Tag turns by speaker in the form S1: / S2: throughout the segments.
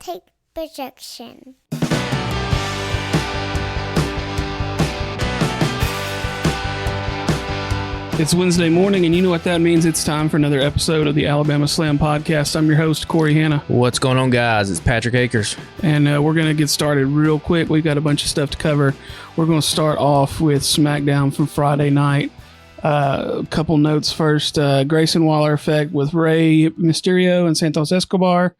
S1: take projection.
S2: It's Wednesday morning, and you know what that means. It's time for another episode of the Alabama Slam Podcast. I'm your host, Corey Hanna.
S3: What's going on, guys? It's Patrick Akers.
S2: And we're going to get started real quick. We've got a bunch of stuff to cover. We're going to start off with SmackDown from Friday night. A couple notes first. Grayson Waller effect with Rey Mysterio and Santos Escobar.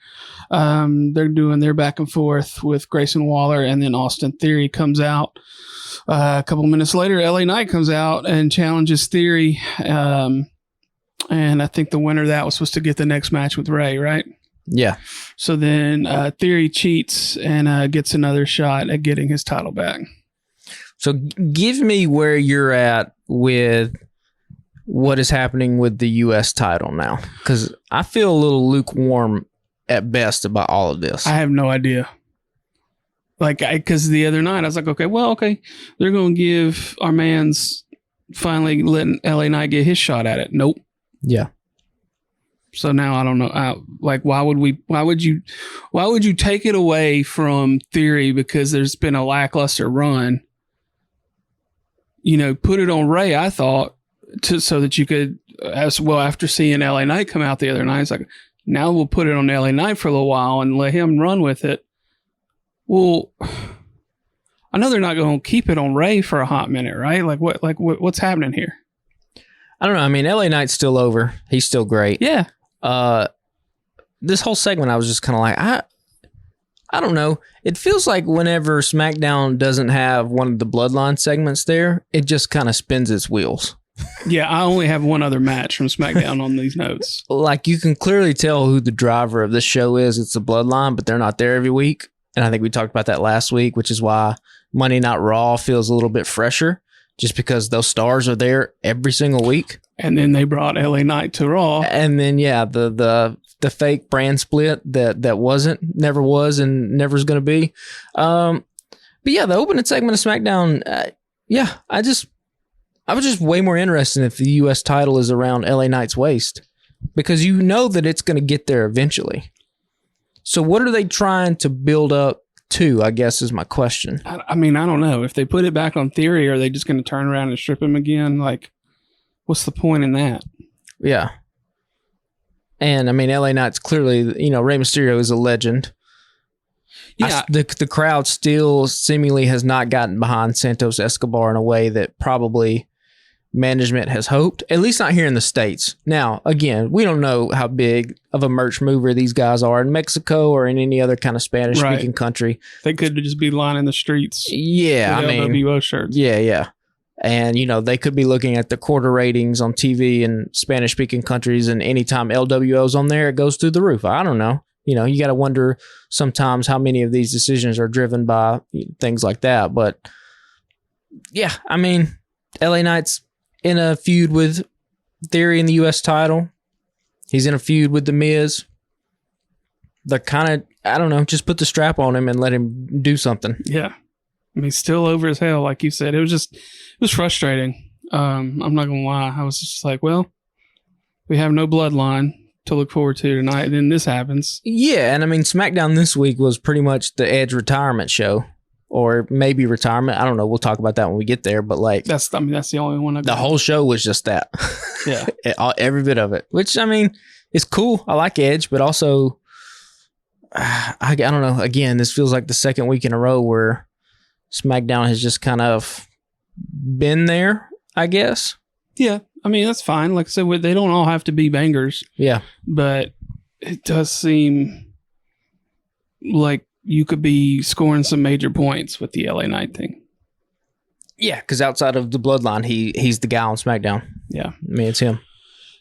S2: They're doing their back and forth with Grayson Waller, and then Austin Theory comes out. A couple minutes later, LA Knight comes out and challenges Theory. And I think the winner of that was supposed to get the next match with Rey, right?
S3: Yeah.
S2: So then Theory cheats and gets another shot at getting his title back.
S3: So give me where you're at with what is happening with the U.S. title now, because I feel a little lukewarm at best about all of this.
S2: I have no idea. Because the other night I was like, okay, they're going to give our man's finally letting LA Knight get his shot at it. Nope.
S3: Yeah.
S2: So now I don't know. Why would you take it away from Theory because there's been a lackluster run? You know, put it on Rey, I thought, so that you could, as well, after seeing LA Knight come out the other night, it's like, now we'll put it on LA Knight for a little while and let him run with it. Well, I know they're not going to keep it on Rey for a hot minute, right? What's happening here?
S3: I don't know. I mean, LA Knight's still over. He's still great.
S2: Yeah.
S3: This whole segment, I was just kind of like, I don't know. It feels like whenever SmackDown doesn't have one of the Bloodline segments there, it just kind of spins its wheels.
S2: Yeah, I only have one other match from SmackDown on these notes.
S3: Like, you can clearly tell who the driver of this show is. It's the Bloodline, but they're not there every week. And I think we talked about that last week, which is why Monday Night Raw feels a little bit fresher, just because those stars are there every single week.
S2: And then they brought LA Knight to Raw.
S3: And then, yeah, the fake brand split that never was, and never is going to be. But yeah, the opening segment of SmackDown, I was just way more interested if the U.S. title is around LA Knight's waist, because you know that it's going to get there eventually. So what are they trying to build up to, I guess, is my question.
S2: I mean, I don't know. If they put it back on Theory, are they just going to turn around and strip him again? Like, what's the point in that?
S3: Yeah. And, I mean, LA Knight's clearly, Rey Mysterio is a legend.
S2: Yeah.
S3: The crowd still seemingly has not gotten behind Santos Escobar in a way that probably management has hoped, at least not here in the States. Now, again, we don't know how big of a merch mover these guys are in Mexico or in any other kind of Spanish-speaking country.
S2: They could just be lining the streets.
S3: Yeah,
S2: with LWO shirts.
S3: Yeah. And, they could be looking at the quarter ratings on TV in Spanish-speaking countries, and anytime LWO's on there, it goes through the roof. I don't know. You got to wonder sometimes how many of these decisions are driven by things like that. But, yeah, I mean, LA Knight's in a feud with Theory in the U.S. title. He's in a feud with The Miz. They're kind of, I don't know, just put the strap on him and let him do something.
S2: Yeah. I mean, still over as hell, like you said. It was frustrating. I'm not going to lie. I was just like, well, we have no Bloodline to look forward to tonight, and then this happens.
S3: Yeah, and I mean, SmackDown this week was pretty much the Edge retirement show. Or maybe retirement. I don't know. We'll talk about that when we get there. But that's
S2: the only one.
S3: The whole show was just that.
S2: Yeah,
S3: every bit of it. Which, I mean, it's cool. I like Edge, but also, I don't know. Again, this feels like the second week in a row where SmackDown has just kind of been there, I guess.
S2: Yeah, I mean, that's fine. Like I said, they don't all have to be bangers.
S3: Yeah,
S2: but it does seem like you could be scoring some major points with the LA Knight thing.
S3: Yeah, because outside of the Bloodline, he's the guy on SmackDown.
S2: Yeah.
S3: I mean, it's him.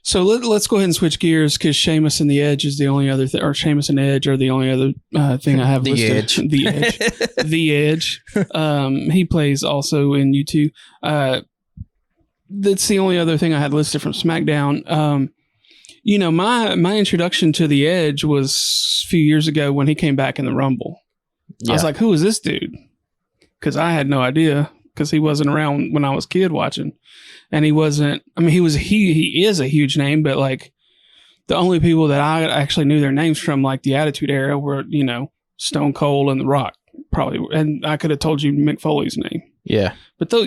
S2: So let's go ahead and switch gears, because Sheamus and the Edge is the only other thing, or Sheamus and Edge are the only other thing I have listed.
S3: Edge.
S2: The Edge. The Edge. He plays also in U2. That's the only other thing I had listed from SmackDown. My introduction to the Edge was a few years ago when he came back in the Rumble. Yeah. I was like, who is this dude? Because I had no idea, because he wasn't around when I was a kid watching. And he wasn't, I mean, he is a huge name, but like the only people that I actually knew their names from, like the Attitude Era, were, Stone Cold and The Rock, probably. And I could have told you Mick Foley's name.
S3: Yeah.
S2: But though,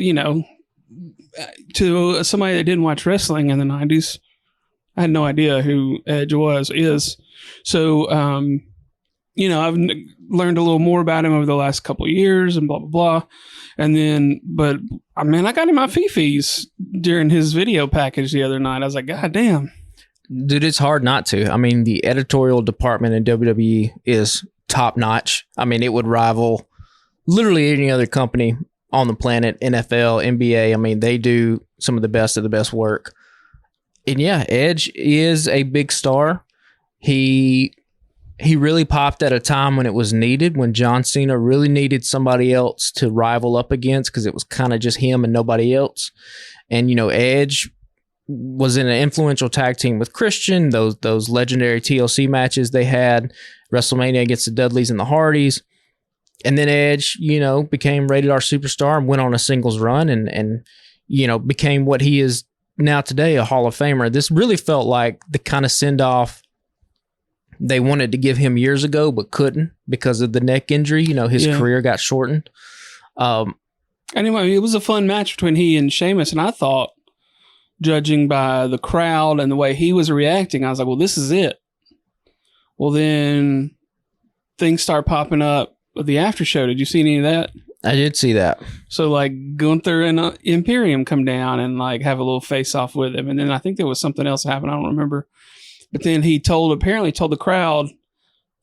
S2: to somebody that didn't watch wrestling in the 90s, I had no idea who Edge is. So, I've learned a little more about him over the last couple of years and blah, blah, blah. And then, I got him my fee-fees during his video package the other night. I was like, God damn.
S3: Dude, it's hard not to. I mean, the editorial department in WWE is top notch. I mean, it would rival literally any other company on the planet, NFL, NBA. I mean, they do some of the best work. And yeah, Edge is a big star. He really popped at a time when it was needed, when John Cena really needed somebody else to rival up against because it was kind of just him and nobody else. And, Edge was in an influential tag team with Christian, those legendary TLC matches they had, WrestleMania against the Dudleys and the Hardys. And then Edge, became Rated R Superstar and went on a singles run and became what he is now today, a Hall of Famer. This really felt like the kind of send-off they wanted to give him years ago, but couldn't because of the neck injury. His career got shortened.
S2: Anyway, it was a fun match between he and Sheamus, and I thought, judging by the crowd and the way he was reacting, I was like, well, this is it. Well, then things start popping up at the after show. Did you see any of that?
S3: I did see that.
S2: So, Gunther and Imperium come down and, have a little face-off with him. And then I think there was something else happened. I don't remember. But then he apparently told the crowd,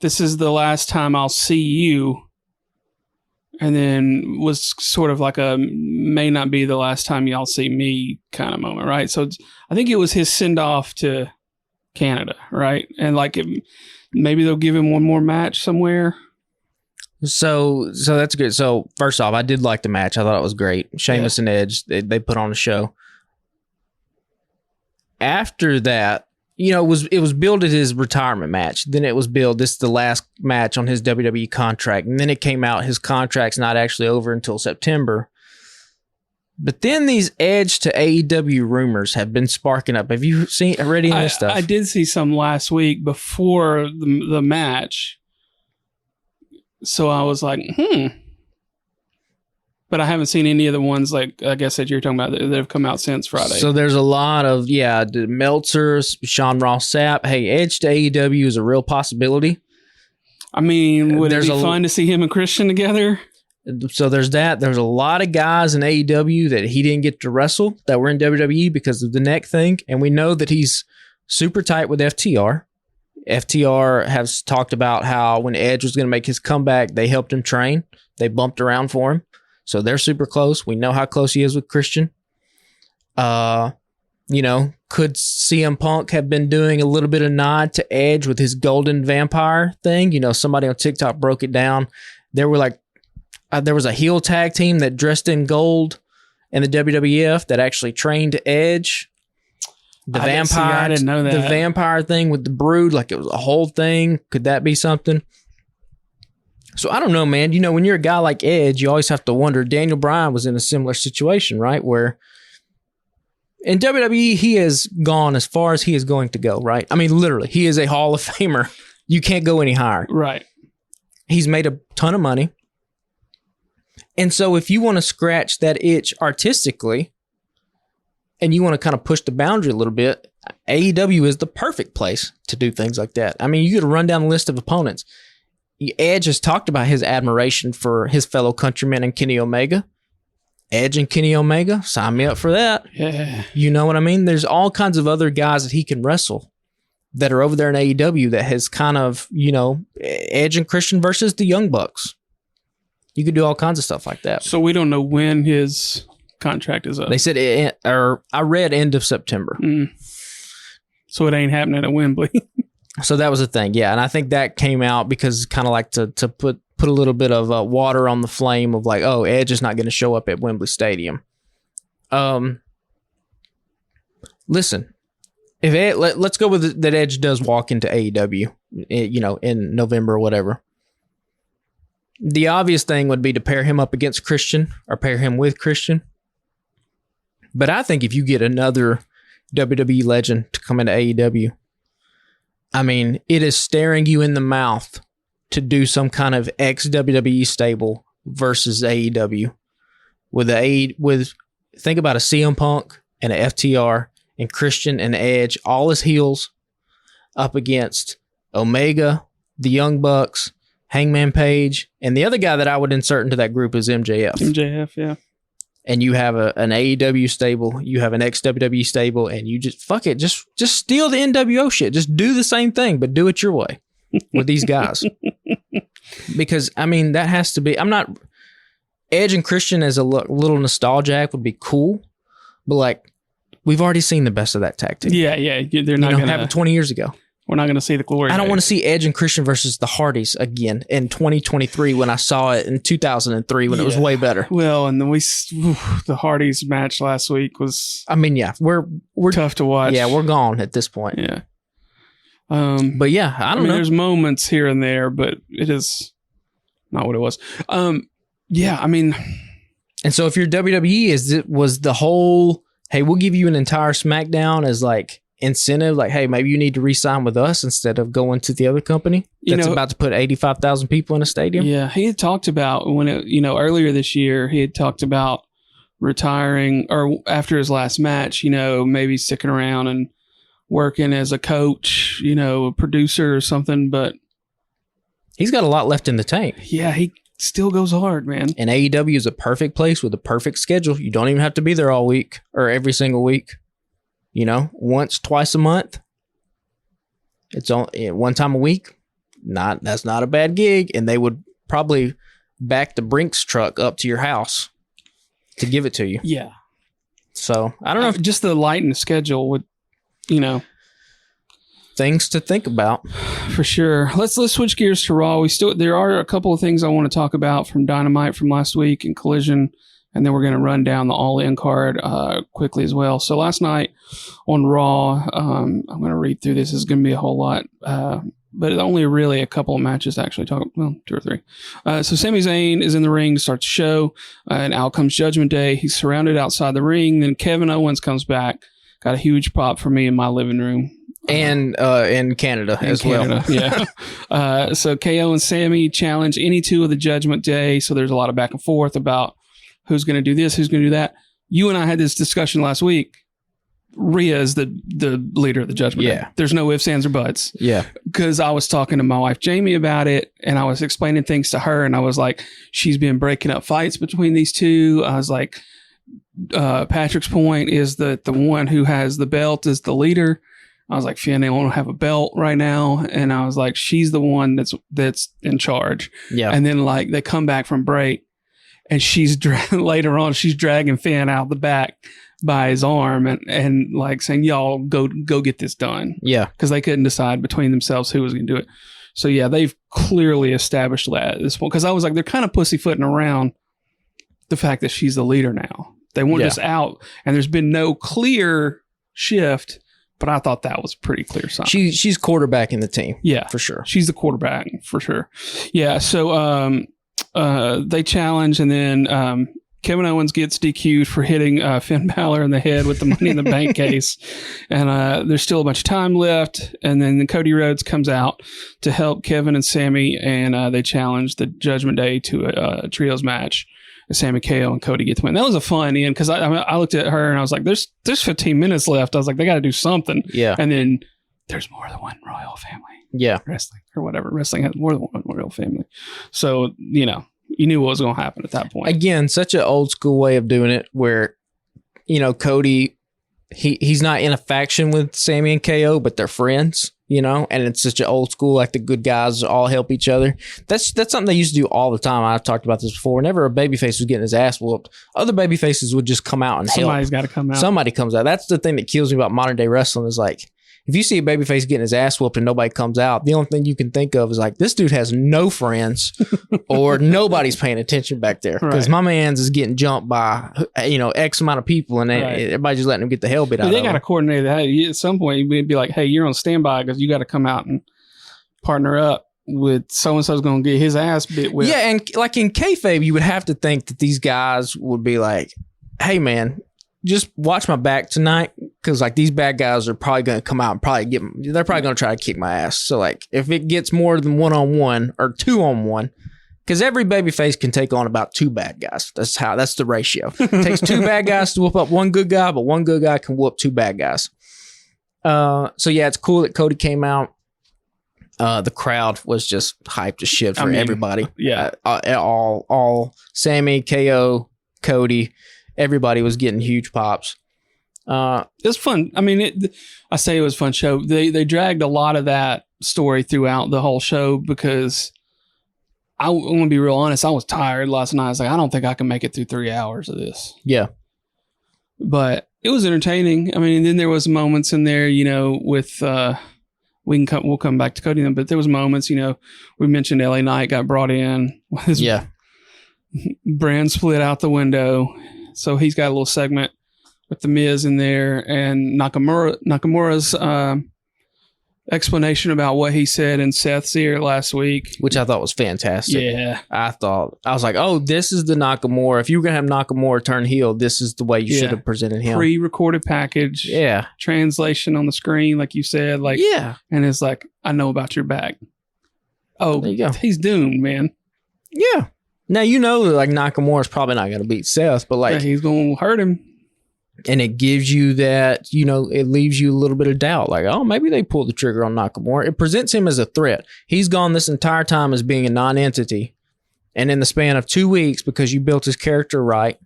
S2: this is the last time I'll see you. And then was sort of like a may not be the last time y'all see me kind of moment, right? So I think it was his send-off to Canada, right? And maybe they'll give him one more match somewhere.
S3: So that's good. So first off, I did like the match. I thought it was great. Sheamus and Edge, they put on a show. After that, it was billed as his retirement match. Then it was billed, this is the last match on his WWE contract. And then it came out, his contract's not actually over until September. But then these Edge to AEW rumors have been sparking up. Have you read any of this stuff?
S2: I did see some last week before the match. So I was like, But I haven't seen any of the ones I guess that you're talking about that have come out since Friday.
S3: So there's a lot of, Meltzer, Sean Ross Sapp. Hey, Edge to AEW is a real possibility.
S2: I mean, would it be fun to see him and Christian together?
S3: So there's that. There's a lot of guys in AEW that he didn't get to wrestle that were in WWE because of the neck thing. And we know that he's super tight with FTR. FTR has talked about how when Edge was going to make his comeback, they helped him train. They bumped around for him. So they're super close. We know how close he is with Christian. Could CM Punk have been doing a little bit of nod to Edge with his golden vampire thing? Somebody on TikTok broke it down. There were there was a heel tag team that dressed in gold in the WWF that actually trained Edge. I didn't know that. The vampire thing with the brood, it was a whole thing. Could that be something? So I don't know, man. When you're a guy like Edge, you always have to wonder. Daniel Bryan was in a similar situation, right? Where in WWE, he has gone as far as he is going to go, right? I mean, literally, he is a Hall of Famer. You can't go any higher.
S2: Right.
S3: He's made a ton of money. And so if you want to scratch that itch artistically and you want to kind of push the boundary a little bit, AEW is the perfect place to do things like that. I mean, you could run down a list of opponents. Edge has talked about his admiration for his fellow countrymen and Kenny Omega. Edge and Kenny Omega, sign me up for that.
S2: Yeah.
S3: You know what I mean? There's all kinds of other guys that he can wrestle that are over there in AEW that has kind of, Edge and Christian versus the Young Bucks. You could do all kinds of stuff like that.
S2: So we don't know when his contract is up.
S3: They said, I read end of September.
S2: So it ain't happening at Wembley.
S3: So that was the thing, yeah. And I think that came out because kind of to put a little bit of water on the flame of Edge is not going to show up at Wembley Stadium. Listen, if let's go with that Edge does walk into AEW, in November or whatever. The obvious thing would be to pair him up against Christian or pair him with Christian. But I think if you get another WWE legend to come into AEW, I mean, it is staring you in the mouth to do some kind of ex WWE stable versus AEW think about a CM Punk and a FTR and Christian and Edge, all as heels up against Omega, the Young Bucks, Hangman Page, and the other guy that I would insert into that group is MJF.
S2: MJF, yeah.
S3: And you have an AEW stable, you have an ex-WWE stable, and you just, fuck it, just steal the NWO shit. Just do the same thing, but do it your way with these guys. Because, I mean, that has to be, Edge and Christian as a little nostalgia act would be cool, but like, we've already seen the best of that tag team.
S2: Yeah. They're not going to
S3: happen 20 years ago.
S2: We're not going to see the glory.
S3: I don't want to see Edge and Christian versus the Hardys again in 2023 when I saw it in 2003 when it was way better.
S2: Well, and then the Hardys match last week was.
S3: I mean, yeah, we're
S2: tough to watch.
S3: Yeah, we're gone at this point.
S2: Yeah.
S3: But yeah, I don't know.
S2: There's moments here and there, but it is not what it was. Yeah, I mean,
S3: and so if you're WWE, was the whole, hey, we'll give you an entire SmackDown as like incentive, like, hey, maybe you need to re-sign with us instead of going to the other company that's about to put 85,000 people in a stadium.
S2: Yeah, he had talked about earlier this year, he had talked about retiring or after his last match, maybe sticking around and working as a coach, a producer or something, but
S3: he's got a lot left in the tank.
S2: Yeah, he still goes hard, man.
S3: And AEW is a perfect place with a perfect schedule. You don't even have to be there all week or every single week. Once, twice a month. It's one time a week. That's not a bad gig. And they would probably back the Brinks truck up to your house to give it to you.
S2: Yeah.
S3: So I don't know.
S2: Just the light in the schedule would,
S3: things to think about.
S2: For sure. Let's switch gears to Raw. There are a couple of things I want to talk about from Dynamite from last week and Collision. And then we're going to run down the All-In card quickly as well. So last night on Raw, I'm going to read through this. This is going to be a whole lot, but only really a couple of matches actually. 2 or 3. So Sami Zayn is in the ring to start the show, and out comes Judgment Day. He's surrounded outside the ring. Then Kevin Owens comes back. Got a huge pop for me in my living room.
S3: And in Canada as well.
S2: Yeah. So KO and Sami challenge any two of the Judgment Day. So there's a lot of back and forth about who's going to do this, who's going to do that. You and I had this discussion last week. Rhea is the leader of the Judgment Day. There's no ifs, ands, or buts. Yeah. Because I was talking to my wife, Jamie, about it, and I was explaining things to her, and I was like, she's been breaking up fights between these two. I was like, Patrick's point is that the one who has the belt is the leader. I was like, Finn, they don't have a belt right now. And I was like, she's the one that's in charge. Yeah. And then like they come back from break. And later on, she's dragging Finn out the back by his arm and like saying, y'all go get this done. Yeah. Because they couldn't decide between themselves who was going to do it. So, yeah, they've clearly established that at this point. Because I was like, they're kind of pussyfooting around the fact that she's the leader now. They want this out. And there's been no clear shift. But I thought that was a pretty clear sign.
S3: She's quarterbacking the team.
S2: Yeah.
S3: For sure.
S2: She's the quarterback for sure. Yeah. So, they challenge, and then Kevin Owens gets DQ'd for hitting Finn Balor in the head with the Money in the Bank case. And there's still a bunch of time left. And then Cody Rhodes comes out to help Kevin and Sami, and they challenge the Judgment Day to a trios match. Sami, KO, and Cody get the win. That was a fun end because I looked at her and I was like, "There's 15 minutes left." I was like, "They got to do something." Yeah. And then there's more than one royal family. Yeah. Wrestling or whatever. Wrestling has more than one royal family. So, you knew what was going to happen at that point.
S3: Again, such an old school way of doing it where, Cody, he's not in a faction with Sami and KO, but they're friends, and it's such an old school, like the good guys all help each other. That's something they used to do all the time. I've talked about this before. Whenever a babyface was getting his ass whooped, other babyfaces would just come out and help.
S2: Somebody's got to come out.
S3: Somebody comes out. That's the thing that kills me about modern day wrestling is like, if you see a babyface getting his ass whooped and nobody comes out, the only thing you can think of is like, this dude has no friends or nobody's paying attention back there because my man's is getting jumped by, X amount of people and everybody's just letting him get the hell beat out of him.
S2: They got to coordinate that. At some point, you'd be like, hey, you're on standby because you got to come out and partner up with so-and-so's going to get his ass bit with.
S3: Yeah, and like in kayfabe, you would have to think that these guys would be like, hey, man, just watch my back tonight, because like these bad guys are probably going to come out and they're probably going to try to kick my ass. So like if it gets more than 1-on-1 or 2-on-1, because every babyface can take on about 2 bad guys. That's the ratio. It takes 2 bad guys to whoop up 1 good guy, but 1 good guy can whoop 2 bad guys. So yeah, it's cool that Cody came out. The crowd was just hyped as shit for everybody.
S2: Yeah.
S3: All Sammy, KO, Cody, everybody was getting huge pops.
S2: It was fun. I mean, I say it was a fun show. They dragged a lot of that story throughout the whole show because I want to be real honest. I was tired last night. I was like, I don't think I can make it through 3 hours of this.
S3: Yeah.
S2: But it was entertaining. I mean, and then there was moments in there, with, we'll come back to Cody then, but there was moments, we mentioned LA Knight got brought in. His brand split out the window. So he's got a little segment with the Miz in there, and Nakamura's, explanation about what he said in Seth's ear last week,
S3: which I thought was fantastic.
S2: Yeah.
S3: I was like, oh, this is the Nakamura. If you were going to have Nakamura turn heel, this is the way you should have presented him.
S2: Pre-recorded package.
S3: Yeah.
S2: Translation on the screen, like you said. Like, yeah. And it's like, I know about your back. Oh, there you go. He's doomed, man.
S3: Yeah. Now, like Nakamura's probably not going to beat Seth, but like.
S2: Yeah, he's going to hurt him.
S3: And it gives you that, it leaves you a little bit of doubt. Like, oh, maybe they pulled the trigger on Nakamura. It presents him as a threat. He's gone this entire time as being a non-entity. And in the span of 2 weeks, because you built his character right,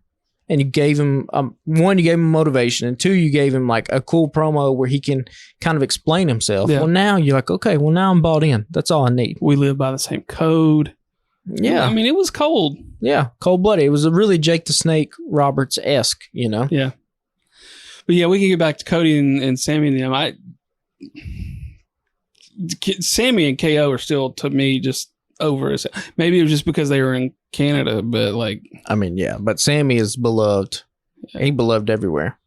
S3: and you gave him, one, you gave him motivation, and 2, you gave him like a cool promo where he can kind of explain himself. Yeah. Well, now you're like, okay, well, now I'm bought in. That's all I need.
S2: We live by the same code.
S3: Yeah.
S2: I mean, it was cold.
S3: Yeah, cold-blooded. It was a really Jake the Snake Roberts-esque,
S2: Yeah. But yeah, we can get back to Cody and Sammy and them. Sammy and KO are still, to me, just over. Maybe it was just because they were in Canada, but like.
S3: I mean, yeah, but Sammy is beloved. Yeah. He's beloved everywhere.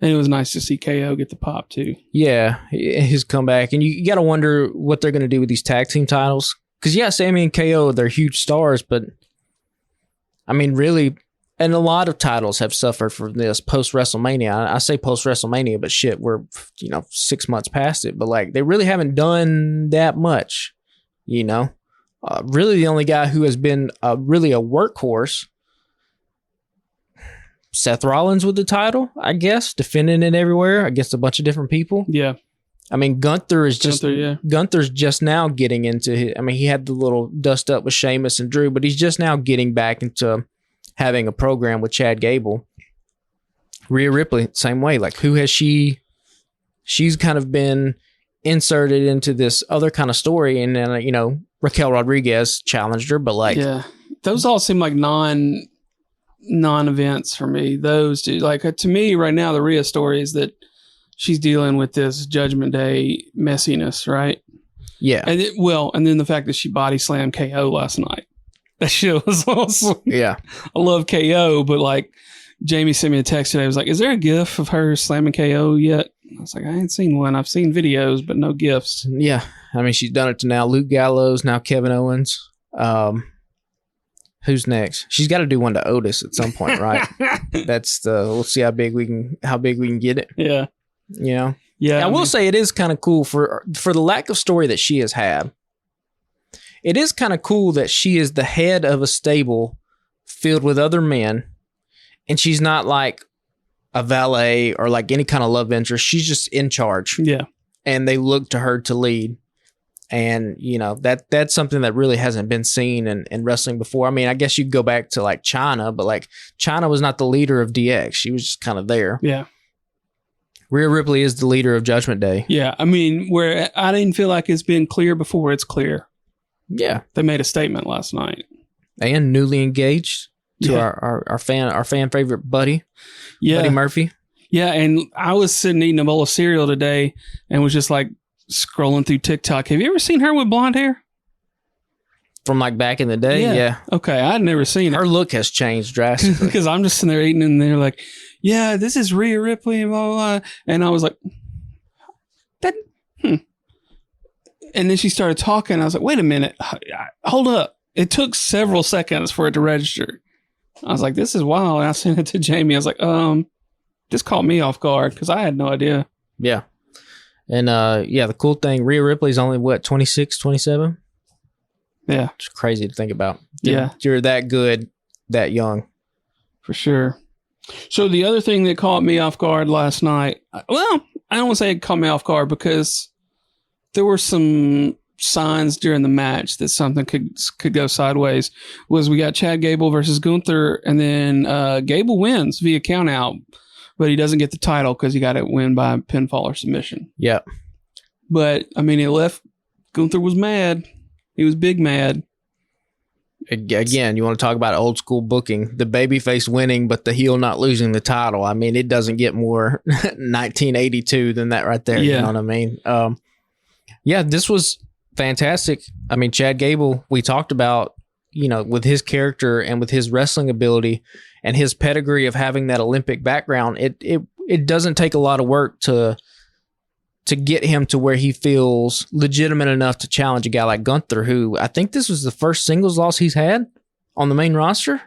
S2: And it was nice to see KO get the pop too.
S3: Yeah, his comeback. And you got to wonder what they're going to do with these tag team titles. Because, yeah, Sammy and KO, they're huge stars, but I mean, really. And a lot of titles have suffered from this post-WrestleMania. I say post-WrestleMania, but shit, we're, 6 months past it. But, like, they really haven't done that much, Really, the only guy who has been really a workhorse, Seth Rollins with the title, I guess, defending it everywhere against a bunch of different people.
S2: Yeah.
S3: I mean, Gunther's just now getting into it. I mean, he had the little dust up with Sheamus and Drew, but he's just now getting back into having a program with Chad Gable. Rhea Ripley, same way. Like, who has she's kind of been inserted into this other kind of story. And then, Raquel Rodriguez challenged her, but like.
S2: Yeah. Those all seem like non-events for me. Those two, like, to me right now, the Rhea story is that she's dealing with this Judgment Day messiness, right?
S3: Yeah.
S2: And then the fact that she body slammed KO last night. That shit was awesome.
S3: Yeah.
S2: I love KO, but like Jamie sent me a text today. I was like, is there a GIF of her slamming KO yet? I was like, I ain't seen one. I've seen videos, but no GIFs.
S3: Yeah. I mean, she's done it to now Luke Gallows, now Kevin Owens. Who's next? She's got to do one to Otis at some point, right? We'll see how big we can get it.
S2: Yeah.
S3: Yeah.
S2: Yeah.
S3: I will say it is kind of cool for the lack of story that she has had. It is kind of cool that she is the head of a stable filled with other men, and she's not like a valet or like any kind of love interest. She's just in charge.
S2: Yeah. And
S3: they look to her to lead. And, that's something that really hasn't been seen in wrestling before. I mean, I guess you could go back to like China, but like China was not the leader of DX. She was just kind of there.
S2: Yeah.
S3: Rhea Ripley is the leader of Judgment Day.
S2: Yeah. I mean, where I didn't feel like it's been clear before, it's clear.
S3: Yeah.
S2: They made a statement last night.
S3: And newly engaged to our fan favorite Buddy.
S2: Yeah.
S3: Buddy Murphy.
S2: Yeah. And I was sitting eating a bowl of cereal today and was just like scrolling through TikTok. Have you ever seen her with blonde hair?
S3: From like back in the day? Yeah.
S2: Okay. I'd never seen
S3: her. Her look has changed drastically.
S2: Because I'm just sitting there eating and they're like, yeah, this is Rhea Ripley and blah, blah, blah. And I was like, And then she started talking. I was like, wait a minute. Hold up. It took several seconds for it to register. I was like, this is wild. And I sent it to Jamie. I was like, Just caught me off guard because I had no idea.
S3: Yeah. And the cool thing, Rhea Ripley's only what, 26, 27?
S2: Yeah.
S3: It's crazy to think about.
S2: Yeah.
S3: You're that good, that young.
S2: For sure. So the other thing that caught me off guard last night, well, I don't want to say it caught me off guard because there were some signs during the match that something could go sideways, was we got Chad Gable versus Gunther, and then Gable wins via count out, but he doesn't get the title because he got it win by pinfall or submission.
S3: Yep.
S2: But, I mean, it left, Gunther was mad. He was big mad.
S3: Again, you want to talk about old school booking, the babyface winning, but the heel not losing the title. I mean, it doesn't get more 1982 than that right there.
S2: Yeah.
S3: You know what I mean? This was fantastic. I mean, Chad Gable, we talked about, with his character and with his wrestling ability and his pedigree of having that Olympic background, it doesn't take a lot of work to get him to where he feels legitimate enough to challenge a guy like Gunther, who I think this was the first singles loss he's had on the main roster.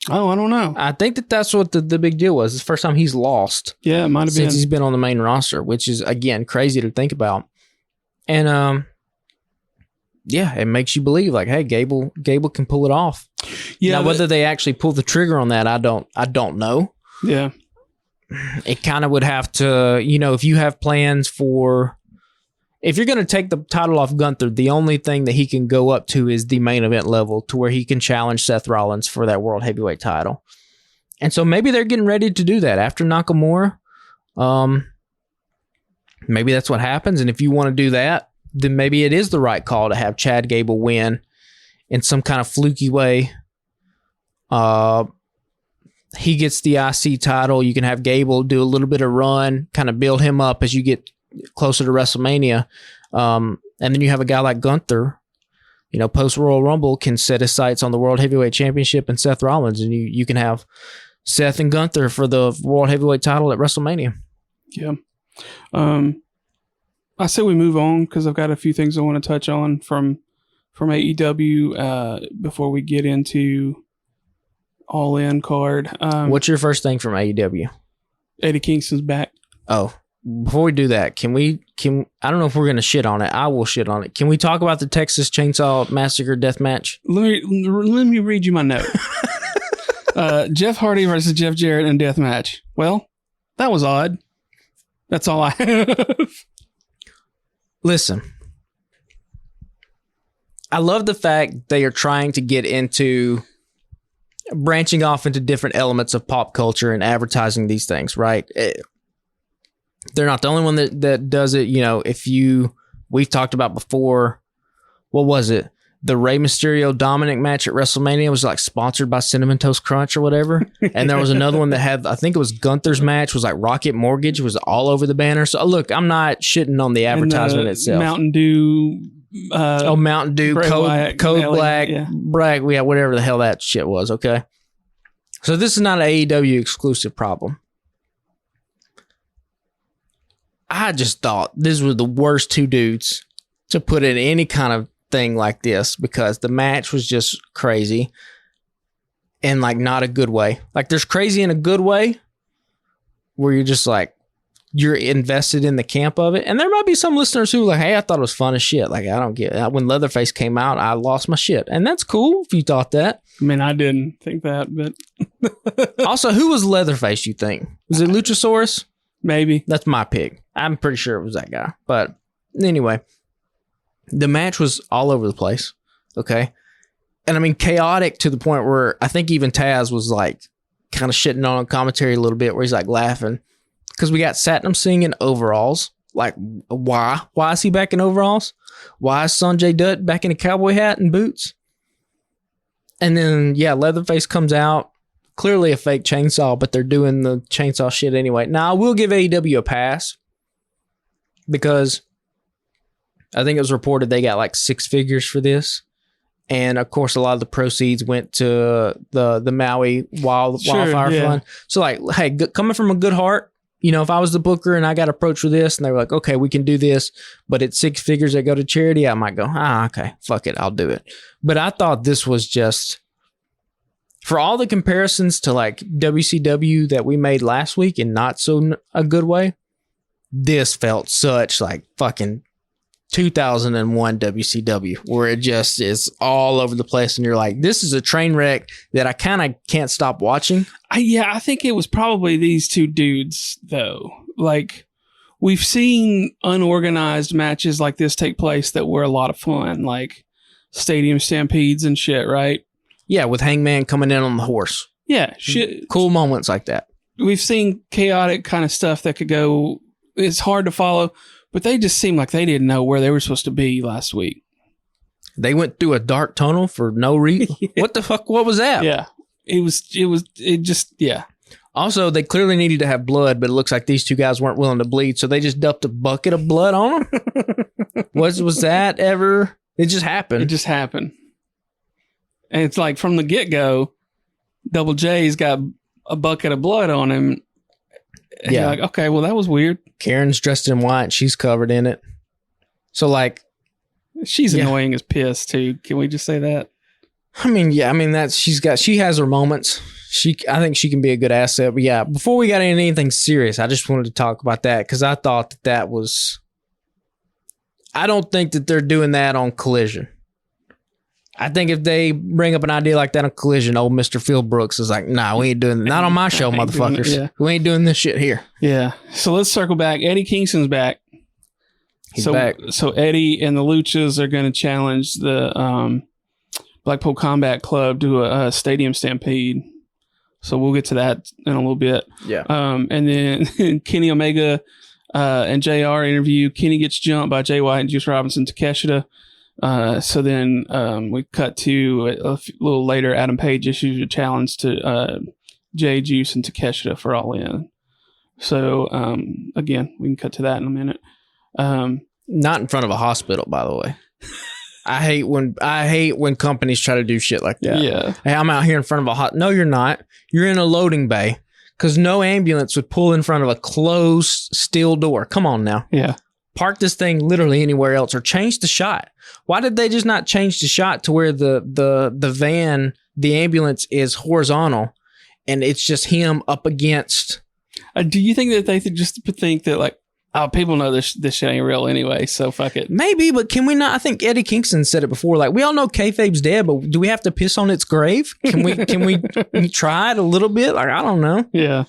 S2: Oh, I don't know.
S3: I think that's what the big deal was. It's the first time he's lost.
S2: Yeah, it might have been.
S3: Since he's been on the main roster, which is, again, crazy to think about. And, it makes you believe, like, hey, Gable can pull it off. Yeah. Now, whether they actually pull the trigger on that, I don't know.
S2: Yeah.
S3: It kind of would have to, if you have plans for, if you're going to take the title off Gunther, the only thing that he can go up to is the main event level to where he can challenge Seth Rollins for that World Heavyweight title. And so maybe they're getting ready to do that after Nakamura. Maybe that's what happens. And if you want to do that, then maybe it is the right call to have Chad Gable win in some kind of fluky way. He gets the IC title. You can have Gable do a little bit of run, kind of build him up as you get closer to WrestleMania. And then you have a guy like Gunther, post Royal Rumble, can set his sights on the World Heavyweight Championship and Seth Rollins. And you can have Seth and Gunther for the World Heavyweight title at WrestleMania.
S2: Yeah. I say we move on because I've got a few things I want to touch on from AEW before we get into All In card.
S3: What's your first thing from AEW?
S2: Eddie Kingston's back.
S3: Oh, before we do that, can I don't know if we're going to shit on it. I will shit on it. Can we talk about the Texas Chainsaw Massacre death match?
S2: Let me read you my note. Jeff Hardy versus Jeff Jarrett in death match. Well, that was odd. That's all I have.
S3: Listen, I love the fact they are trying to get into branching off into different elements of pop culture and advertising these things, right? They're not the only one that does it. We've talked about before, what was it? The Rey Mysterio Dominic match at WrestleMania was like sponsored by Cinnamon Toast Crunch or whatever. And there was another one that had, I think it was Gunther's match, was like Rocket Mortgage, was all over the banner. So look, I'm not shitting on the advertisement itself.
S2: Mountain Dew.
S3: Mountain Dew, Code Black,
S2: yeah.
S3: Bragg, whatever the hell that shit was, okay? So this is not an AEW exclusive problem. I just thought these were the worst two dudes to put in any kind of thing like this because the match was just crazy and like not a good way. Like there's crazy in a good way where you're just like, you're invested in the camp of it. And there might be some listeners who are like, hey, I thought it was fun as shit. Like, I don't get it. When Leatherface came out, I lost my shit. And that's cool if you thought that.
S2: I mean, I didn't think that, but
S3: also, who was Leatherface, you think? Was it Luchasaurus?
S2: Maybe.
S3: That's my pick. I'm pretty sure it was that guy. But anyway, the match was all over the place. Okay. And I mean, chaotic to the point where I think even Taz was like kind of shitting on commentary a little bit where he's like laughing. Because we got Satnam Singh in overalls. Like, why? Why is he back in overalls? Why is Sanjay Dutt back in a cowboy hat and boots? And then, Leatherface comes out. Clearly a fake chainsaw, but they're doing the chainsaw shit anyway. Now, I will give AEW a pass. Because I think it was reported they got like 6 figures for this. And, of course, a lot of the proceeds went to the Maui Wildfire Fund. So, like, hey, coming from a good heart, if I was the booker and I got approached with this and they were like, okay, we can do this, but it's 6 figures that go to charity, I might go, okay, fuck it, I'll do it. But I thought this was just for all the comparisons to like WCW that we made last week in not so a good way, this felt such like fucking 2001 WCW, where it just is all over the place, and you're like, this is a train wreck that I kind of can't stop watching.
S2: I think it was probably these two dudes, though. Like, we've seen unorganized matches like this take place that were a lot of fun, like stadium stampedes and shit, right?
S3: Yeah, with Hangman coming in on the horse.
S2: Yeah, shit.
S3: Cool moments like that.
S2: We've seen chaotic kind of stuff that could go, it's hard to follow, but they just seemed like they didn't know where they were supposed to be last week.
S3: They went through a dark tunnel for no reason. What the fuck? What was that?
S2: Yeah. Yeah.
S3: Also, they clearly needed to have blood, but it looks like these two guys weren't willing to bleed, so they just dumped a bucket of blood on them. Was that ever? It just happened.
S2: It just happened. And it's like from the get-go, Double J's got a bucket of blood on him. And
S3: Yeah.
S2: you're like, okay, well, that was weird.
S3: Karen's dressed in white. She's covered in it. So, like,
S2: She's
S3: Yeah.
S2: annoying as piss, too. Can we just say that?
S3: she has her moments. I think she can be a good asset. But yeah, before we got into anything serious, I just wanted to talk about that because I thought that was. I don't think that they're doing that on Collision. I think if they bring up an idea like that on Collision, old Mr. Phil Brooks is like, nah, we ain't doing that. Not on my show,
S2: Ain't doing it,
S3: motherfuckers.
S2: yeah.
S3: We ain't doing this shit here.
S2: Yeah. So let's circle back. Eddie Kingston's back.
S3: He's back.
S2: So Eddie and the Luchas are going to challenge the Blackpool Combat Club to a stadium stampede. So we'll get to that in a little bit.
S3: Yeah.
S2: And then Kenny Omega and JR interview. Kenny gets jumped by Jay White and Juice Robinson to Takeshita. So then we cut to a little later. Adam Page issues a challenge to Jay Juice and Takeshita for All In. So again, we can cut to that in a minute.
S3: Not in front of a hospital, by the way. I hate when companies try to do shit like that.
S2: Yeah.
S3: Hey, I'm out here in front of No, you're not. You're in a loading bay because no ambulance would pull in front of a closed steel door. Come on now.
S2: Yeah.
S3: Park this thing literally anywhere else or change the shot. Why did they just not change the shot to where the van, the ambulance is horizontal and it's just him up against?
S2: Do you think that they just think that like, oh, people know this shit ain't real anyway, so fuck it.
S3: Maybe, but can we not? I think Eddie Kingston said it before. Like, we all know kayfabe's dead, but do we have to piss on its grave? Can we try it a little bit? Like, I don't know.
S2: Yeah.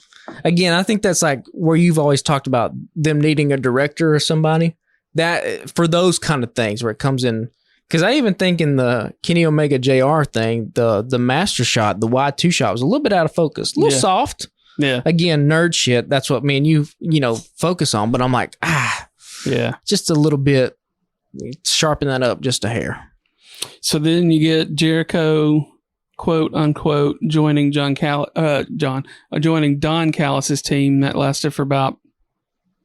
S3: Again, I think that's like where you've always talked about them needing a director or somebody that for those kind of things where it comes in. Because I even think in the Kenny Omega JR thing, the master shot, the Y2 shot was a little bit out of focus, a little soft.
S2: Yeah.
S3: Again, nerd shit. That's what me and you focus on. But I'm like,
S2: yeah,
S3: just a little bit, sharpen that up just a hair.
S2: So then you get Jericho, quote unquote, joining joining Don Callis's team. That lasted for about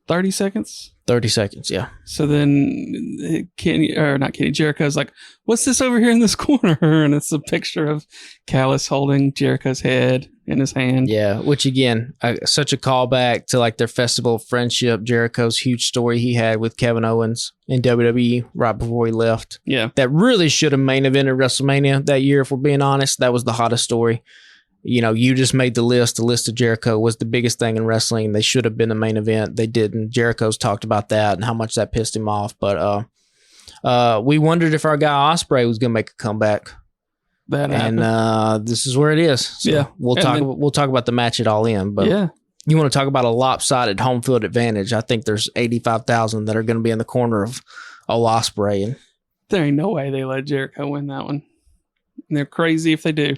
S2: 30 seconds.
S3: 30 seconds, yeah.
S2: So then Jericho's like, what's this over here in this corner? And it's a picture of Callis holding Jericho's head in his hand.
S3: Yeah, which again, such a callback to like their Festival of Friendship, Jericho's huge story he had with Kevin Owens in WWE right before he left.
S2: Yeah.
S3: That really should have main evented WrestleMania that year, if we're being honest. That was the hottest story. You just made the list. The list of Jericho was the biggest thing in wrestling. They should have been the main event. They didn't. Jericho's talked about that and how much that pissed him off. But we wondered if our guy Ospreay was going to make a comeback.
S2: That happened.
S3: And this is where it is. So
S2: yeah.
S3: We'll talk about the match at All In. But
S2: yeah.
S3: You want to talk about a lopsided home field advantage. I think there's 85,000 that are going to be in the corner of Ospreay. And
S2: there ain't no way they let Jericho win that one. And they're crazy if they do.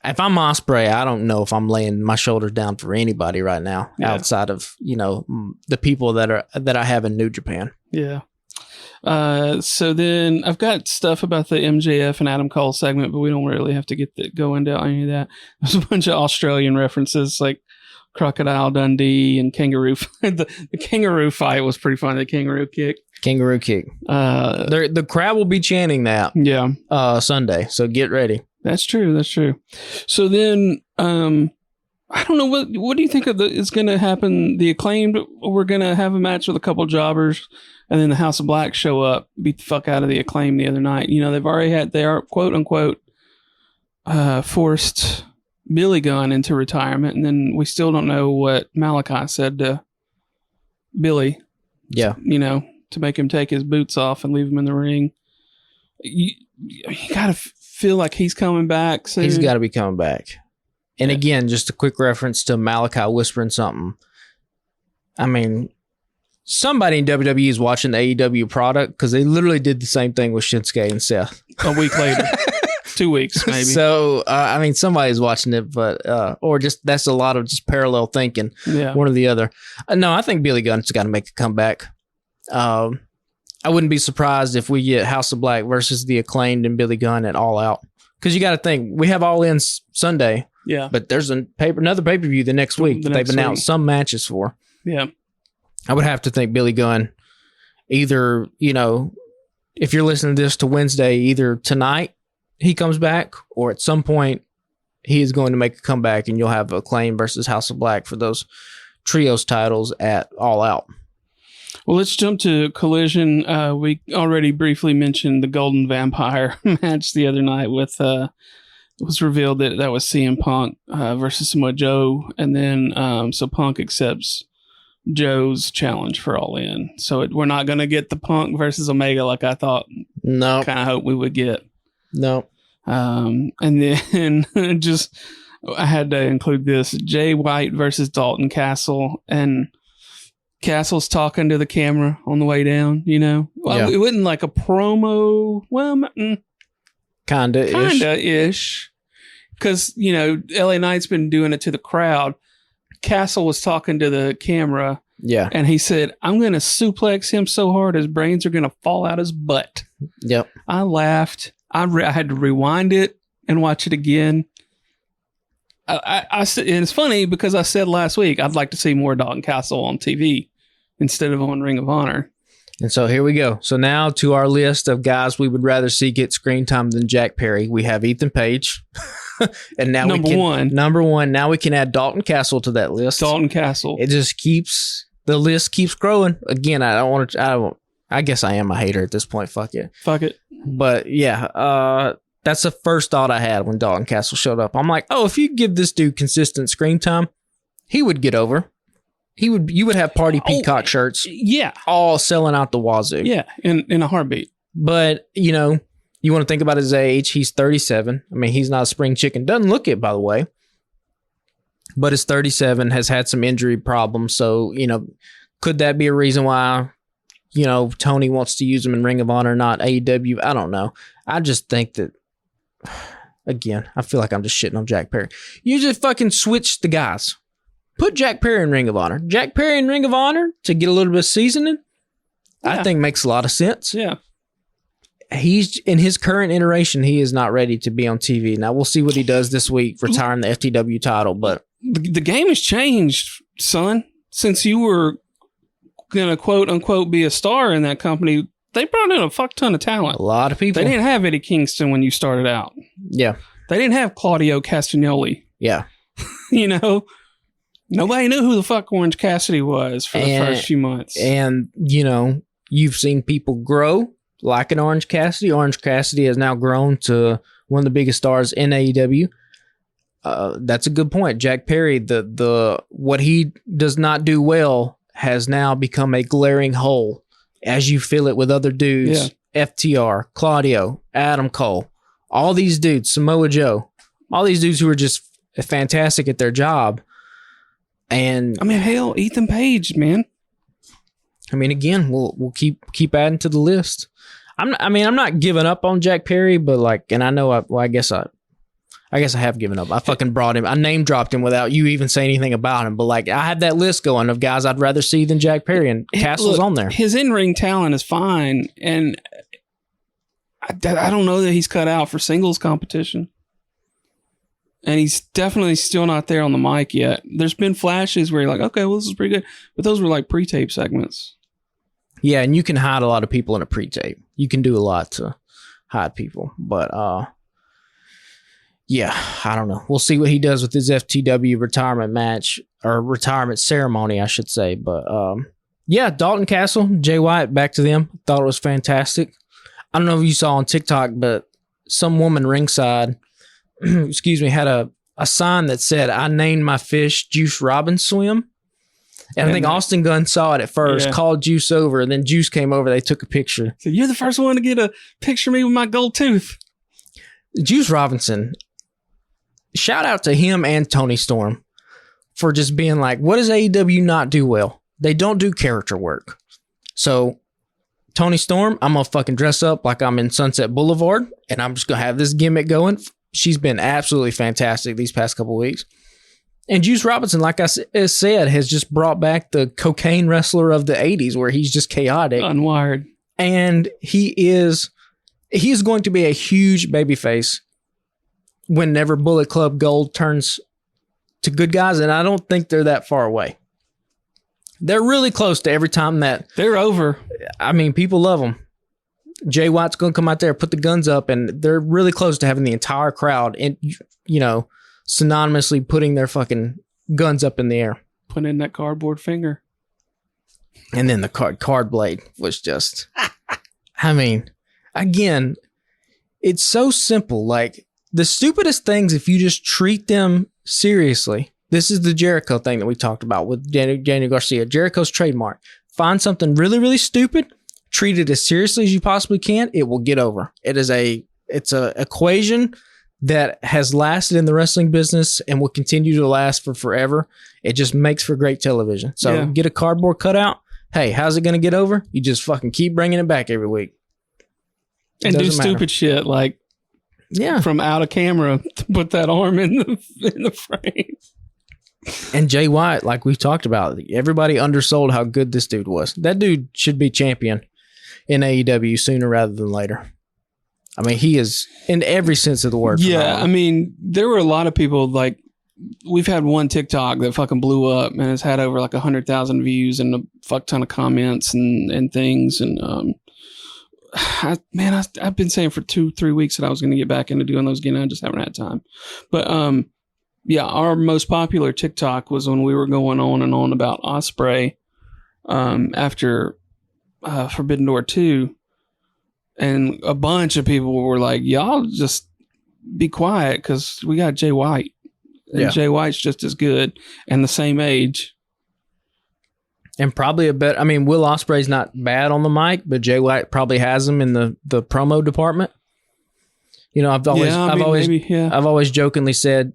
S3: If I'm Ospreay, I don't know if I'm laying my shoulders down for anybody right now outside of the people that I have in New Japan.
S2: Yeah. So then I've got stuff about the MJF and Adam Cole segment, but we don't really have to go into any of that. There's a bunch of Australian references like Crocodile Dundee and Kangaroo. The kangaroo fight was pretty fun. The kangaroo kick.
S3: Kangaroo kick. The crowd will be chanting that.
S2: Yeah.
S3: Sunday. So get ready.
S2: That's true. So then, I don't know what do you think is going to happen? The Acclaimed, we're going to have a match with a couple jobbers, and then the House of Black show up, beat the fuck out of the Acclaimed the other night. They are quote unquote forced Billy Gunn into retirement, and then we still don't know what Malachi said to Billy.
S3: Yeah.
S2: You know, to make him take his boots off and leave him in the ring. You gotta feel like he's coming back soon.
S3: He's got to be coming back. And again, just a quick reference to Malachi whispering something. I mean, somebody in WWE is watching the AEW product because they literally did the same thing with Shinsuke and Seth.
S2: A week later. 2 weeks, maybe.
S3: So, I mean, somebody's watching it, but, or just, that's a lot of just parallel thinking.
S2: Yeah.
S3: One or the other. No, I think Billy Gunn's got to make a comeback. I wouldn't be surprised if we get House of Black versus the Acclaimed and Billy Gunn at All Out. Because you got to think, we have All In Sunday.
S2: Yeah.
S3: But there's another pay-per-view the next week that they've announced some matches for.
S2: Yeah.
S3: I would have to think Billy Gunn, either, you know, if you're listening to this to Wednesday, either tonight he comes back or at some point he is going to make a comeback and you'll have Acclaim versus House of Black for those trios titles at All Out.
S2: Well, let's jump to Collision. We already briefly mentioned the Golden Vampire match the other night with, it was revealed that was CM Punk versus Samoa Joe. And then, so Punk accepts Joe's challenge for All In. So we're not going to get the Punk versus Omega like I thought.
S3: No.
S2: Kind of hope we would get.
S3: No.
S2: And then just, I had to include this, Jay White versus Dalton Castle, and Castle's talking to the camera on the way down, you know? Well,
S3: Yeah.
S2: it wasn't like a promo. Well, Kinda-ish. Because, you know, LA Knight's been doing it to the crowd. Castle was talking to the camera.
S3: Yeah.
S2: And he said, I'm going to suplex him so hard his brains are going to fall out his butt.
S3: Yep.
S2: I laughed. I had to rewind it and watch it again. I said, and it's funny because I said last week I'd like to see more Dalton Castle on TV instead of on Ring of Honor.
S3: And so here we go. So now to our list of guys we would rather see get screen time than Jack Perry. We have Ethan Page. And now
S2: Number one.
S3: Now we can add Dalton Castle to that list.
S2: Dalton Castle.
S3: It just the list keeps growing. Again, I guess I am a hater at this point. Fuck it. But yeah, that's the first thought I had when Dalton Castle showed up. I'm like, oh, if you give this dude consistent screen time, he would get over. You would have Party Peacock shirts.
S2: Yeah.
S3: All selling out the wazoo.
S2: Yeah, in a heartbeat.
S3: But, you know, you want to think about his age. He's 37. I mean, he's not a spring chicken. Doesn't look it, by the way. But he's 37, has had some injury problems. So, you know, could that be a reason why, you know, Tony wants to use him in Ring of Honor, not AEW? I don't know. I just think that, again, I feel like I'm just shitting on Jack Perry. You just fucking switch the guys. Put Jack Perry in Ring of Honor. Jack Perry in Ring of Honor to get a little bit of seasoning, I think makes a lot of sense.
S2: Yeah.
S3: He's in his current iteration, he is not ready to be on TV. Now we'll see what he does this week, retiring the FTW title. But
S2: the game has changed, son. Since you were gonna quote unquote be a star in that company, they brought in a fuck ton of talent.
S3: A lot of people.
S2: They didn't have Eddie Kingston when you started out.
S3: Yeah.
S2: They didn't have Claudio Castagnoli.
S3: Yeah.
S2: You know, nobody knew who the fuck Orange Cassidy was for the first few months.
S3: And, you know, you've seen people grow like an Orange Cassidy. Orange Cassidy has now grown to one of the biggest stars in AEW. That's a good point. Jack Perry, the what he does not do well has now become a glaring hole as you fill it with other dudes. Yeah. FTR, Claudio, Adam Cole, all these dudes, Samoa Joe, all these dudes who are just fantastic at their job. And
S2: I mean, hell, Ethan Page, man.
S3: I mean, again, we'll keep adding to the list. I'm not giving up on Jack Perry, but like, and I know, I guess I have given up. I fucking brought him. I name dropped him without you even saying anything about him. But like, I have that list going of guys I'd rather see than Jack Perry, and Castle's on there.
S2: His in-ring talent is fine, and I don't know that he's cut out for singles competition. And he's definitely still not there on the mic yet. There's been flashes where you're like, okay, well, this is pretty good. But those were like pre-tape segments.
S3: Yeah, and you can hide a lot of people in a pre-tape. You can do a lot to hide people. But, yeah, I don't know. We'll see what he does with his FTW retirement match, or retirement ceremony, I should say. But, yeah, Dalton Castle, Jay White, back to them. Thought it was fantastic. I don't know if you saw on TikTok, but some woman ringside excuse me, had a sign that said, "I named my fish Juice Robin Swim." And I think Austin Gunn saw it at first, called Juice over, and then Juice came over. They took a picture.
S2: So you're the first one to get a picture of me with my gold tooth.
S3: Juice Robinson, shout out to him and Tony Storm for just being like, what does AEW not do well? They don't do character work. So Tony Storm, I'm going to fucking dress up like I'm in Sunset Boulevard, and I'm just going to have this gimmick going. She's been absolutely fantastic these past couple weeks. And Juice Robinson, like I said, has just brought back the cocaine wrestler of the 80s where he's just chaotic.
S2: Unwired.
S3: And he is going to be a huge babyface whenever Bullet Club Gold turns to good guys, and I don't think they're that far away. They're really close to every time that...
S2: They're over.
S3: I mean, people love them. Jay White's going to come out there, put the guns up, and they're really close to having the entire crowd, and synonymously putting their fucking guns up in the air.
S2: Put in that cardboard finger.
S3: And then the card blade was just... I mean, again, it's so simple. Like, the stupidest things, if you just treat them seriously. This is the Jericho thing that we talked about with Daniel Garcia. Jericho's trademark. Find something really, really stupid, treat it as seriously as you possibly can, it will get over. It's a equation that has lasted in the wrestling business and will continue to last for forever. It just makes for great television. So get a cardboard cutout. Hey, how's it going to get over? You just fucking keep bringing it back every week.
S2: And do stupid shit like from out of camera to put that arm in the frame.
S3: And Jay White, like we've talked about, everybody undersold how good this dude was. That dude should be champion in AEW sooner rather than later. I mean, he is in every sense of the word.
S2: Yeah, I mean, there were a lot of people, like, we've had one TikTok that fucking blew up and has had over like 100,000 views and a fuck ton of comments and things. And I've been saying for 2-3 weeks that I was going to get back into doing those again. I just haven't had time. But our most popular TikTok was when we were going on and on about Ospreay after Forbidden Door 2. And a bunch of people were like, y'all just be quiet because we got Jay White. And Jay White's just as good and the same age.
S3: And probably Will Ospreay's not bad on the mic, but Jay White probably has him in the promo department. I've always jokingly said,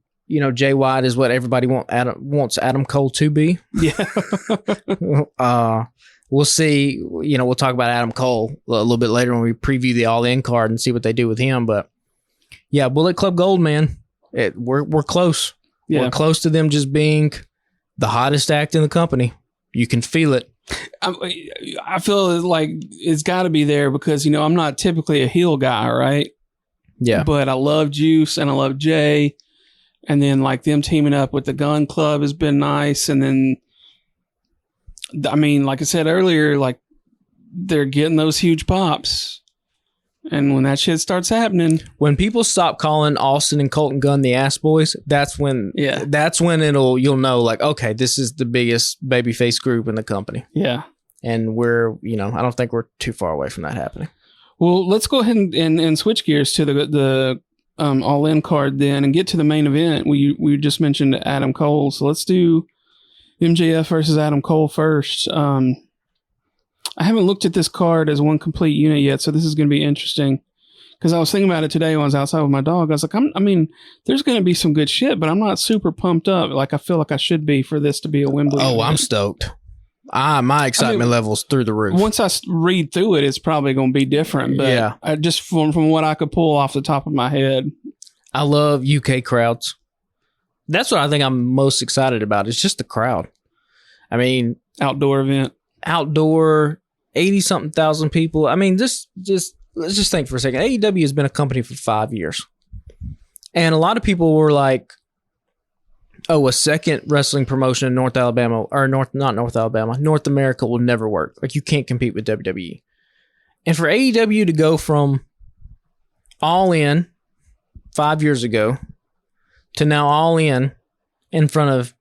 S3: Jay White is what everybody wants Adam Cole to be.
S2: Yeah.
S3: We'll see. We'll talk about Adam Cole a little bit later when we preview the All-In card and see what they do with him. But yeah, Bullet Club Gold, man, we're close. Yeah. We're close to them just being the hottest act in the company. You can feel it.
S2: I feel like it's got to be there because I'm not typically a heel guy, right?
S3: Yeah.
S2: But I love Juice and I love Jay, and then like them teaming up with the Gun Club has been nice, and then. I mean, like I said earlier, like they're getting those huge pops. And when that shit starts happening,
S3: when people stop calling Austin and Colton Gunn the ass boys, that's when you'll know, like, okay, this is the biggest babyface group in the company.
S2: Yeah.
S3: And we're, I don't think we're too far away from that happening.
S2: Well, let's go ahead and switch gears to the All-In card then and get to the main event. We just mentioned Adam Cole. So let's do MJF versus Adam Cole first. I haven't looked at this card as one complete unit yet, so this is going to be interesting. Because I was thinking about it today when I was outside with my dog. I was like, there's going to be some good shit, but I'm not super pumped up. Like, I feel like I should be for this to be a Wembley.
S3: Oh, I'm stoked. My excitement level's through the roof.
S2: Once I read through it, it's probably going to be different. But I just from what I could pull off the top of my head.
S3: I love UK crowds. That's what I think I'm most excited about. It's just the crowd. I mean,
S2: outdoor event,
S3: 80-something thousand people. I mean, let's just think for a second. AEW has been a company for 5 years. And a lot of people were like, oh, a second wrestling promotion in North America will never work. Like, you can't compete with WWE. And for AEW to go from All In 5 years ago to now All In front of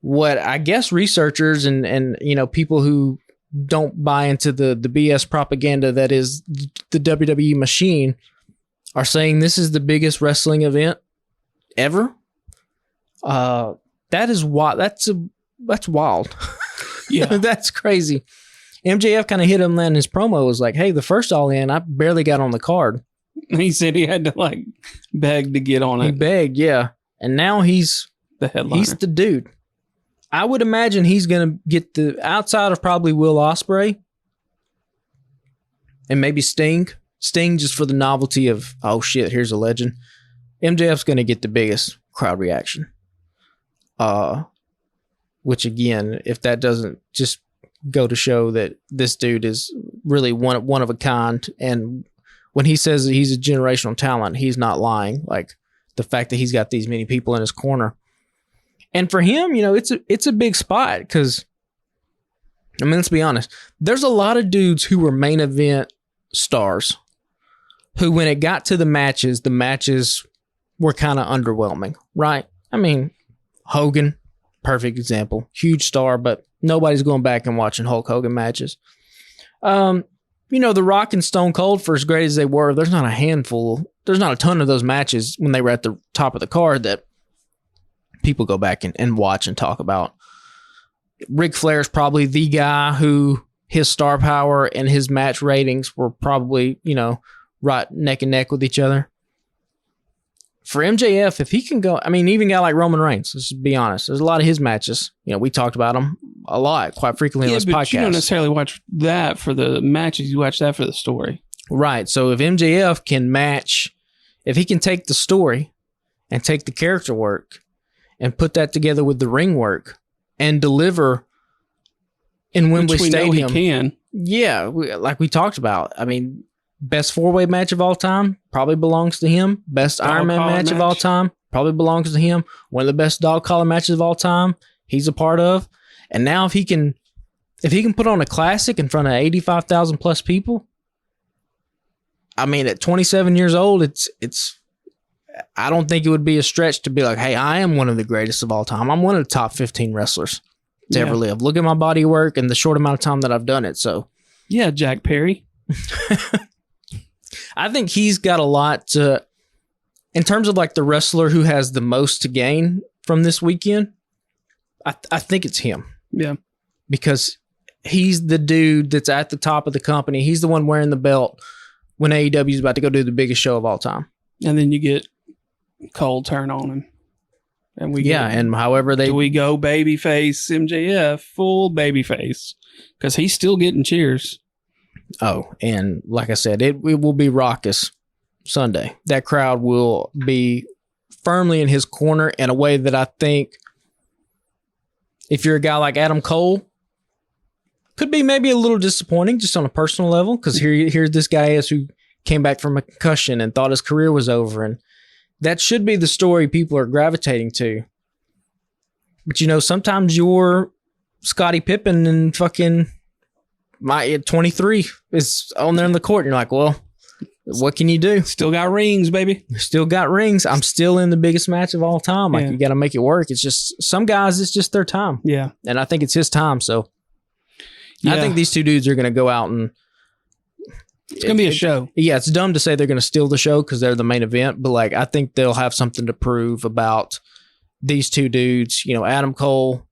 S3: what I guess researchers and people who don't buy into the BS propaganda that is the WWE machine are saying this is the biggest wrestling event ever. That is wild. That's wild.
S2: Yeah.
S3: That's crazy. MJF kind of hit him in his promo. Was like, hey, the first All In, I barely got on the card.
S2: He said he had to like beg to get on it.
S3: He begged, yeah. And now he's
S2: The headliner.
S3: he's the dude. I would imagine he's going to get the outside of probably Will Ospreay and maybe Sting. Sting just for the novelty of, oh shit, here's a legend. MJF's going to get the biggest crowd reaction. Which again, if that doesn't just go to show that this dude is really one of a kind, and when he says that he's a generational talent, he's not lying. Like the fact that he's got these many people in his corner. And for him, you know, it's a big spot because, I mean, let's be honest. There's a lot of dudes who were main event stars who, when it got to the matches were kind of underwhelming, right? I mean, Hogan, perfect example. Huge star, but nobody's going back and watching Hulk Hogan matches. You know, The Rock and Stone Cold, for as great as they were, there's not a ton of those matches when they were at the top of the card that people go back and watch and talk about. Ric Flair's probably the guy who his star power and his match ratings were probably, you know, right neck and neck with each other. For MJF, if he can go, I mean, even a guy like Roman Reigns, let's just be honest, there's a lot of his matches. You know, we talked about them a lot, quite frequently on this podcast.
S2: You don't necessarily watch that for the matches. You watch that for the story.
S3: Right. So if MJF can match, if he can take the story and take the character work and put that together with the ring work and deliver in Wembley Stadium.
S2: Know he can.
S3: Yeah, like we talked about. I mean, best four-way match of all time probably belongs to him. Best Iron Man match of all time probably belongs to him. One of the best dog collar matches of all time he's a part of. And now if he can put on a classic in front of 85,000 plus people, I mean, at 27 years old, it's I don't think it would be a stretch to be like, hey, I am one of the greatest of all time. I'm one of the top 15 wrestlers to ever live. Look at my body work and the short amount of time that I've done it. So,
S2: yeah, Jack Perry.
S3: I think he's got a lot to, in terms of like the wrestler who has the most to gain from this weekend. I think it's him.
S2: Yeah.
S3: Because he's the dude that's at the top of the company. He's the one wearing the belt when AEW is about to go do the biggest show of all time.
S2: And then you get Cole turn on him. And
S3: and however
S2: do we go babyface MJF, full babyface? Because he's still getting cheers.
S3: Oh, and like I said, it will be raucous Sunday. That crowd will be firmly in his corner in a way that I think if you're a guy like Adam Cole, could be maybe a little disappointing just on a personal level, because here this guy is who came back from a concussion and thought his career was over, and that should be the story people are gravitating to. But, you know, sometimes you're Scottie Pippen and fucking my 23 is on there in the court. And you're like, well, what can you do?
S2: Still got rings, baby.
S3: Still got rings. I'm still in the biggest match of all time. Like, you got to make it work. It's just, some guys, it's just their time.
S2: Yeah.
S3: And I think it's his time. So I think these two dudes are going to go out and
S2: it's going to be a show.
S3: Yeah, it's dumb to say they're going to steal the show because they're the main event, but like I think they'll have something to prove about these two dudes. You know, Adam Cole,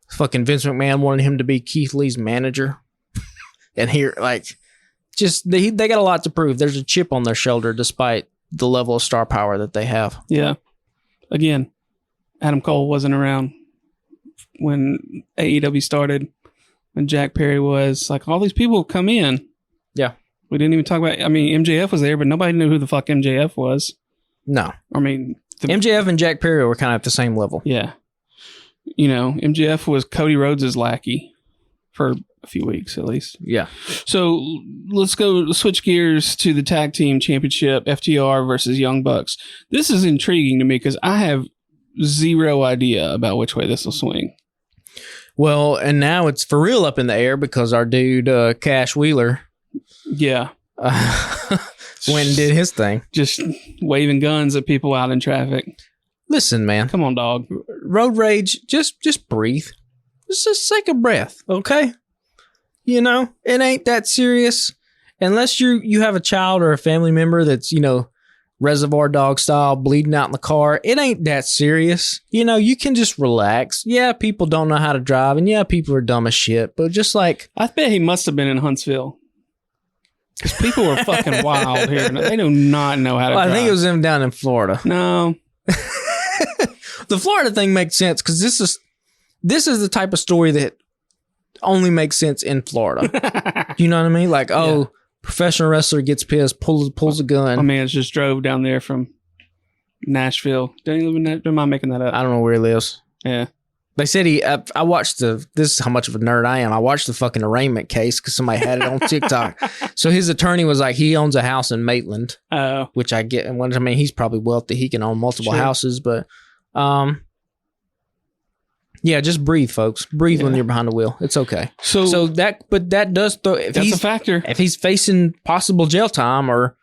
S3: fucking Vince McMahon wanted him to be Keith Lee's manager. And here, like, just they got a lot to prove. There's a chip on their shoulder despite the level of star power that they have.
S2: Yeah. Again, Adam Cole wasn't around when AEW started, when Jack Perry was. Like, all these people come in.
S3: Yeah.
S2: We didn't even talk about, I mean, MJF was there, but nobody knew who the fuck MJF was.
S3: No.
S2: I mean,
S3: MJF and Jack Perry were kind of at the same level.
S2: Yeah. You know, MJF was Cody Rhodes' lackey for a few weeks at least.
S3: Yeah.
S2: So let's switch gears to the tag team championship, FTR versus Young Bucks. This is intriguing to me because I have zero idea about which way this will swing.
S3: Well, and now it's for real up in the air because our dude, Cash Wheeler,
S2: yeah,
S3: went and did his thing.
S2: Just waving guns at people out in traffic.
S3: Listen, man.
S2: Come on, dog.
S3: Road rage, just breathe. Just take a breath, okay? You know, it ain't that serious. Unless you have a child or a family member that's, you know, Reservoir Dog style, bleeding out in the car. It ain't that serious. You can just relax. Yeah, people don't know how to drive, and yeah, people are dumb as shit, but just like...
S2: I bet he must have been in Huntsville. Because people are fucking wild here. They do not know how to drive.
S3: I think it was him down in Florida.
S2: No.
S3: The Florida thing makes sense because this is the type of story that only makes sense in Florida. You know what I mean? Like, professional wrestler gets pissed, pulls a gun.
S2: My man just drove down there from Nashville. Don't he live in Nashville? Am I making that up?
S3: I don't know where he lives.
S2: Yeah.
S3: They said I watched this is how much of a nerd I am. I watched the fucking arraignment case because somebody had it on TikTok. So his attorney was like, he owns a house in Maitland. Oh. Which I get. And I mean, he's probably wealthy. He can own multiple houses, but yeah, just breathe, folks. Breathe when you're behind the wheel. It's okay. So that does throw. That's a factor. If he's facing possible jail time or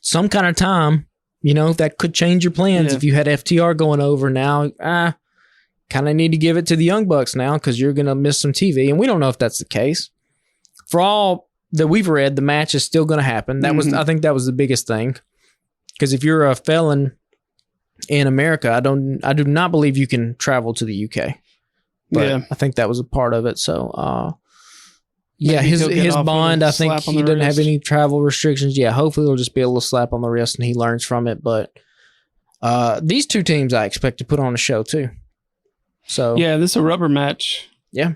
S3: some kind of time, that could change your plans. Yeah. If you had FTR going over now, kind of need to give it to the Young Bucks now because you're going to miss some TV. And we don't know if that's the case. For all that we've read, the match is still going to happen. That was, I think that was the biggest thing. Because if you're a felon in America, I do not believe you can travel to the UK. But I think that was a part of it. So, his bond, I think he doesn't have any travel restrictions. Yeah, hopefully it'll just be a little slap on the wrist and he learns from it. But these two teams I expect to put on a show too. So
S2: yeah, this is a rubber match.
S3: Yeah,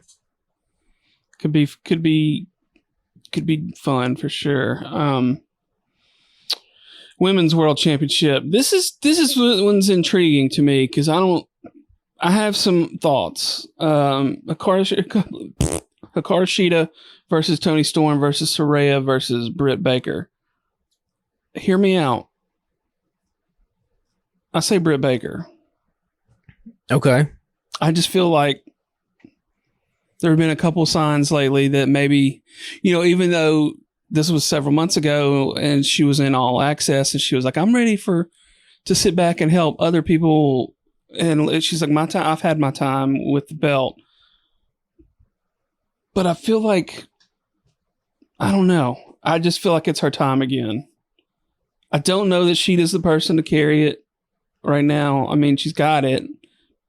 S2: could be fun for sure. Women's World Championship. This one's intriguing to me because I have some thoughts. Hikaru Shida versus Toni Storm versus Saraya versus Britt Baker. Hear me out. I say Britt Baker.
S3: Okay.
S2: I just feel like there have been a couple signs lately that maybe, even though this was several months ago and she was in All Access and she was like, I'm ready to sit back and help other people. And she's like, I've had my time with the belt. But I feel like, I don't know. I just feel like it's her time again. I don't know that Sheeta's the person to carry it right now. I mean, she's got it,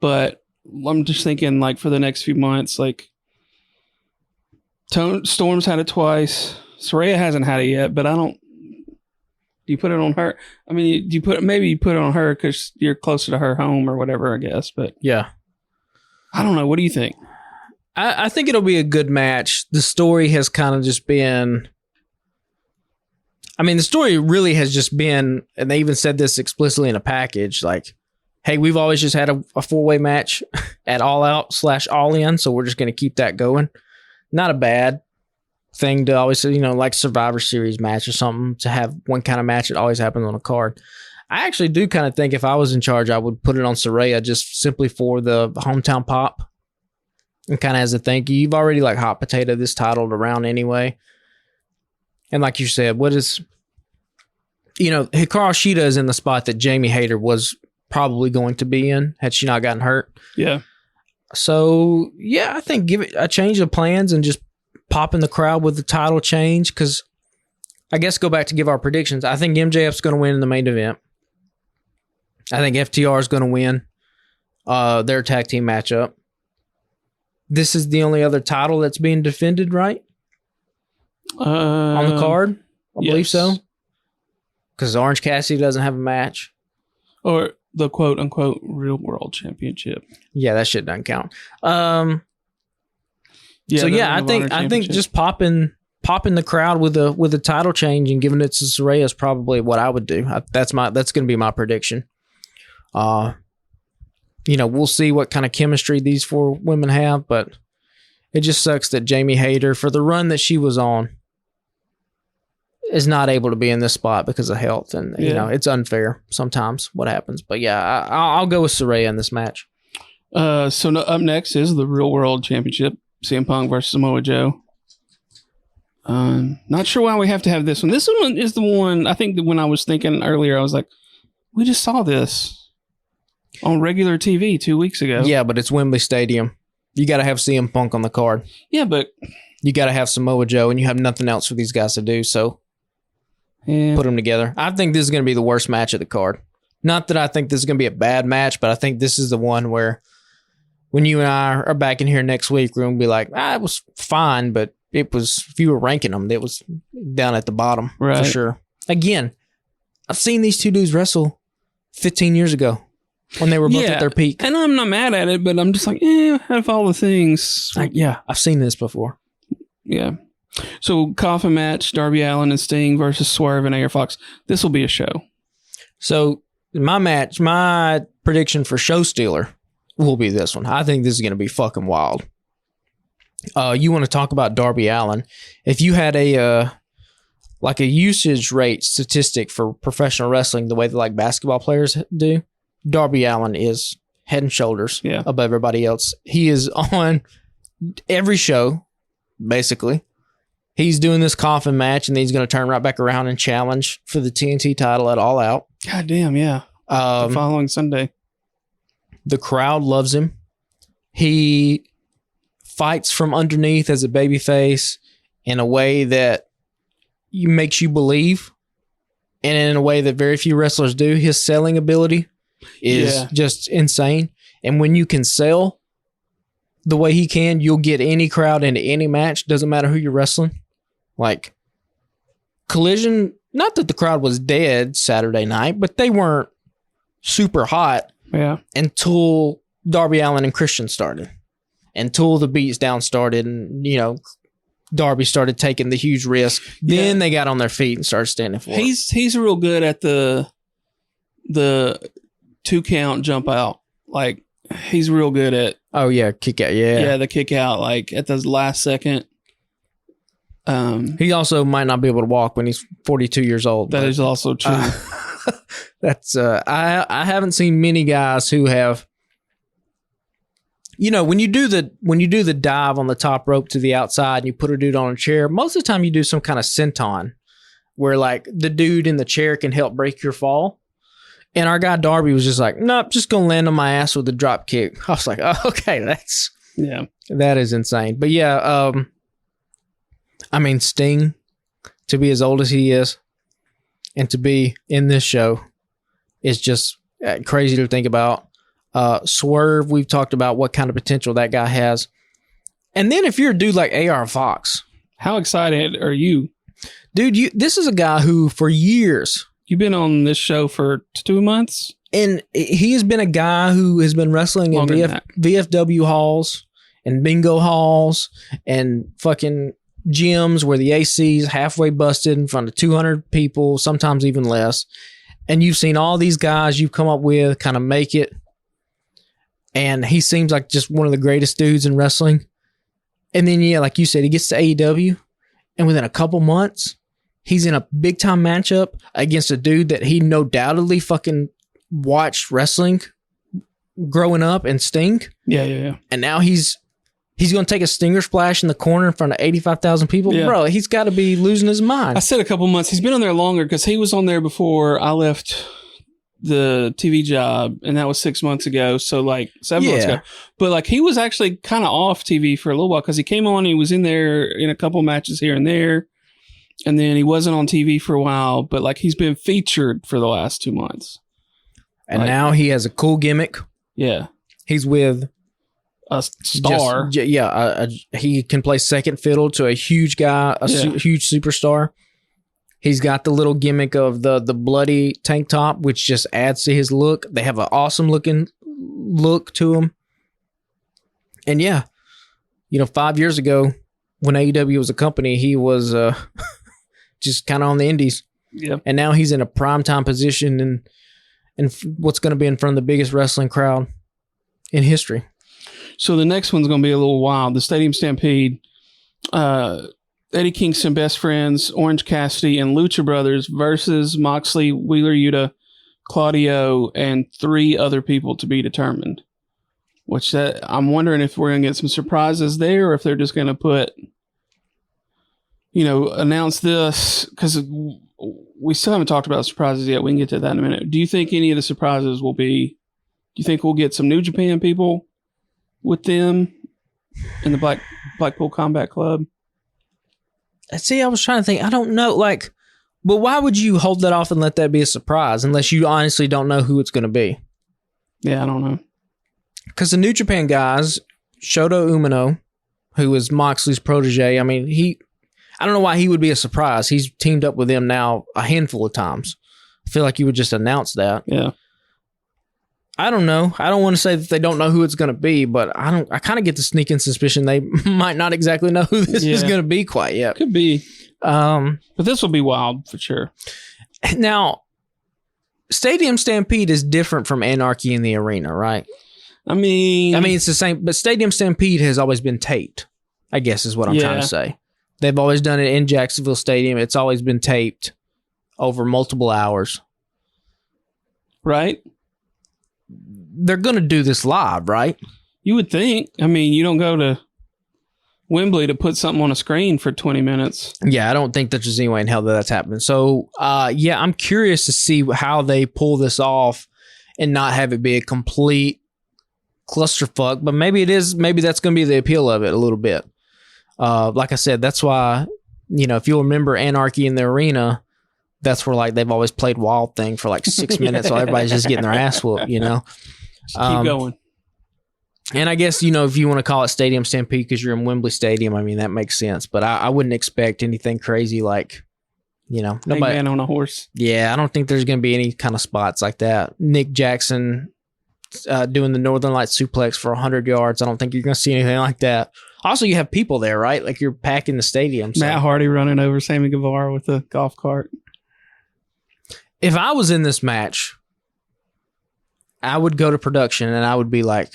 S2: but I'm just thinking like for the next few months, like Storm's had it twice. Saraya hasn't had it yet, but do you put it on her? I mean, maybe you put it on her because you're closer to her home or whatever, I guess. But
S3: yeah,
S2: I don't know. What do you think?
S3: I think it'll be a good match. The story has kind of just been, the story really has just been, and they even said this explicitly in a package, like, hey, we've always just had a four-way match at All Out / All In, so we're just going to keep that going. Not a bad thing to always, like Survivor Series match or something, to have one kind of match that always happens on a card. I actually do kind of think if I was in charge, I would put it on Saraya just simply for the hometown pop. And kind of as a thank you. You've already like hot potato this title around anyway. And like you said, Hikaru Shida is in the spot that Jamie Hayter was probably going to be in had she not gotten hurt.
S2: Yeah.
S3: So, yeah, I think give it a change of plans and just pop in the crowd with the title change because I guess go back to give our predictions. I think MJF's going to win in the main event. I think FTR is going to win their tag team matchup. This is the only other title that's being defended, right? On the card? I believe so. Because Orange Cassidy doesn't have a match.
S2: Or the quote-unquote real world championship.
S3: Yeah, that shit doesn't count. I think just popping the crowd with a title change and giving it to Saraya is probably what I would do. That's going to be my prediction. We'll see what kind of chemistry these four women have, but it just sucks that Jamie Hayter, for the run that she was on, is not able to be in this spot because of health. And, it's unfair sometimes what happens. But, yeah, I'll go with Saraya in this match.
S2: Up next is the Real World Championship, CM Punk versus Samoa Joe. Not sure why we have to have this one. This one is the one, I think that when I was thinking earlier, I was like, we just saw this on regular TV 2 weeks ago.
S3: Yeah, but it's Wembley Stadium. You got to have CM Punk on the card.
S2: Yeah, but
S3: you got to have Samoa Joe, and you have nothing else for these guys to do. So
S2: Yeah.
S3: put them together. I think this is going to be the worst match of the card. Not that I think this is going to be a bad match, but I think this is the one where when you and I are back in here next week, we're going to be like, it was fine, but it was, if you were ranking them, it was down at the bottom for sure. Again, I've seen these two dudes wrestle 15 years ago when they were both at their peak.
S2: And I'm not mad at it, but I'm just like, out of all the things.
S3: I've seen this before.
S2: Yeah. So, coffin match, Darby Allin and Sting versus Swerve and AR Fox. This will be a show.
S3: So, my prediction for Show Stealer will be this one. I think this is going to be fucking wild. You want to talk about Darby Allin? If you had a usage rate statistic for professional wrestling, the way that like basketball players do, Darby Allin is head and shoulders above everybody else. He is on every show, basically. He's doing this coffin match, and then he's going to turn right back around and challenge for the TNT title at All Out.
S2: God damn, yeah. The following Sunday.
S3: The crowd loves him. He fights from underneath as a babyface in a way that makes you believe, and in a way that very few wrestlers do. His selling ability is just insane. And when you can sell the way he can, you'll get any crowd into any match. Doesn't matter who you're wrestling. Like Collision, not that the crowd was dead Saturday night, but they weren't super hot until Darby Allin and Christian started. Until the beats down started and, Darby started taking the huge risk. Then they got on their feet and started standing for it.
S2: He's real good at the 2 count jump out. Like, he's real good at...
S3: Oh, yeah, kick out,
S2: Yeah, the kick out, like, at the last second.
S3: He also might not be able to walk when he's 42 years old.
S2: That is also true.
S3: That's I haven't seen many guys who have... when you do the dive on the top rope to the outside and you put a dude on a chair, most of the time you do some kind of senton where like the dude in the chair can help break your fall. And our guy Darby was just like, nope, just gonna land on my ass with a drop kick. I was like, oh, okay, that is insane. But Sting, to be as old as he is and to be in this show is just crazy to think about. Swerve, we've talked about what kind of potential that guy has. And then if you're a dude like AR Fox,
S2: how excited are you?
S3: Dude, this is a guy who for years...
S2: You've been on this show for 2 months?
S3: And he has been a guy who has been wrestling in VFW halls and bingo halls and fucking gyms where the AC's halfway busted in front of 200 people, sometimes even less. And you've seen all these guys you've come up with kind of make it. And he seems like just one of the greatest dudes in wrestling. And then, like you said, he gets to AEW. And within a couple months, he's in a big time matchup against a dude that he no doubtedly fucking watched wrestling growing up and Sting.
S2: Yeah.
S3: And now he's going to take a stinger splash in the corner in front of 85,000 people. Yeah. Bro, he's got to be losing his mind.
S2: I said a couple months. He's been on there longer because he was on there before I left the TV job, and that was 6 months ago. So like 7 months ago. But like he was actually kind of off TV for a little while because he came on, he was in there in a couple matches here and there. And then he wasn't on TV for a while, but like he's been featured for the last 2 months.
S3: And now he has a cool gimmick.
S2: Yeah.
S3: He's with
S2: a star.
S3: He can play second fiddle to a huge guy, huge superstar. He's got the little gimmick of the bloody tank top, which just adds to his look. They have an awesome looking look to him. And 5 years ago when AEW was a company, he was just kind of on the indies.
S2: Yep.
S3: And now he's in a primetime position and what's going to be in front of the biggest wrestling crowd in history.
S2: So the next one's going to be a little wild. The Stadium Stampede. Eddie Kingston, Best Friends, Orange Cassidy, and Lucha Brothers versus Moxley, Wheeler Yuta, Claudio, and 3 other people to be determined. Which I'm wondering if we're going to get some surprises there, or if they're just going to put, announce this, because we still haven't talked about surprises yet. We can get to that in a minute. Do you think any of the surprises will be, do you think we'll get some New Japan people with them in the Blackpool Combat Club?
S3: See, I was trying to think. I don't know. Like, But why would you hold that off and let that be a surprise unless you honestly don't know who it's going to be?
S2: Yeah, I don't know.
S3: Because the New Japan guys, Shota Umino, who is Moxley's protege, I mean, I don't know why he would be a surprise. He's teamed up with them now a handful of times. I feel like you would just announce that.
S2: Yeah.
S3: I don't know. I don't want to say that they don't know who it's going to be, but I kind of get the sneaking suspicion they might not exactly know who this is going to be quite yet.
S2: Could be. But this will be wild for sure.
S3: Now, Stadium Stampede is different from Anarchy in the Arena, right?
S2: I mean,
S3: it's the same, but Stadium Stampede has always been taped, I guess is what I'm trying to say. They've always done it in Jacksonville Stadium. It's always been taped over multiple hours.
S2: Right?
S3: They're going to do this live, right?
S2: You would think. I mean, you don't go to Wembley to put something on a screen for 20 minutes.
S3: Yeah, I don't think that there's any way in hell that that's happening. So, I'm curious to see how they pull this off and not have it be a complete clusterfuck. But maybe it is. Maybe that's going to be the appeal of it a little bit. Like I said, that's why, if you'll remember Anarchy in the Arena, that's where like they've always played Wild Thing for like 6 minutes while everybody's just getting their ass whooped,
S2: Keep going.
S3: And I guess, if you want to call it Stadium Stampede because you're in Wembley Stadium, I mean, that makes sense. But I wouldn't expect anything crazy like, nobody.
S2: Man on a horse.
S3: Yeah, I don't think there's going to be any kind of spots like that. Nick Jackson doing the Northern Light suplex for 100 yards. I don't think you're going to see anything like that. Also, you have people there, right? Like you're packing the stadium. So.
S2: Matt Hardy running over Sammy Guevara with a golf cart.
S3: If I was in this match, I would go to production and I would be like,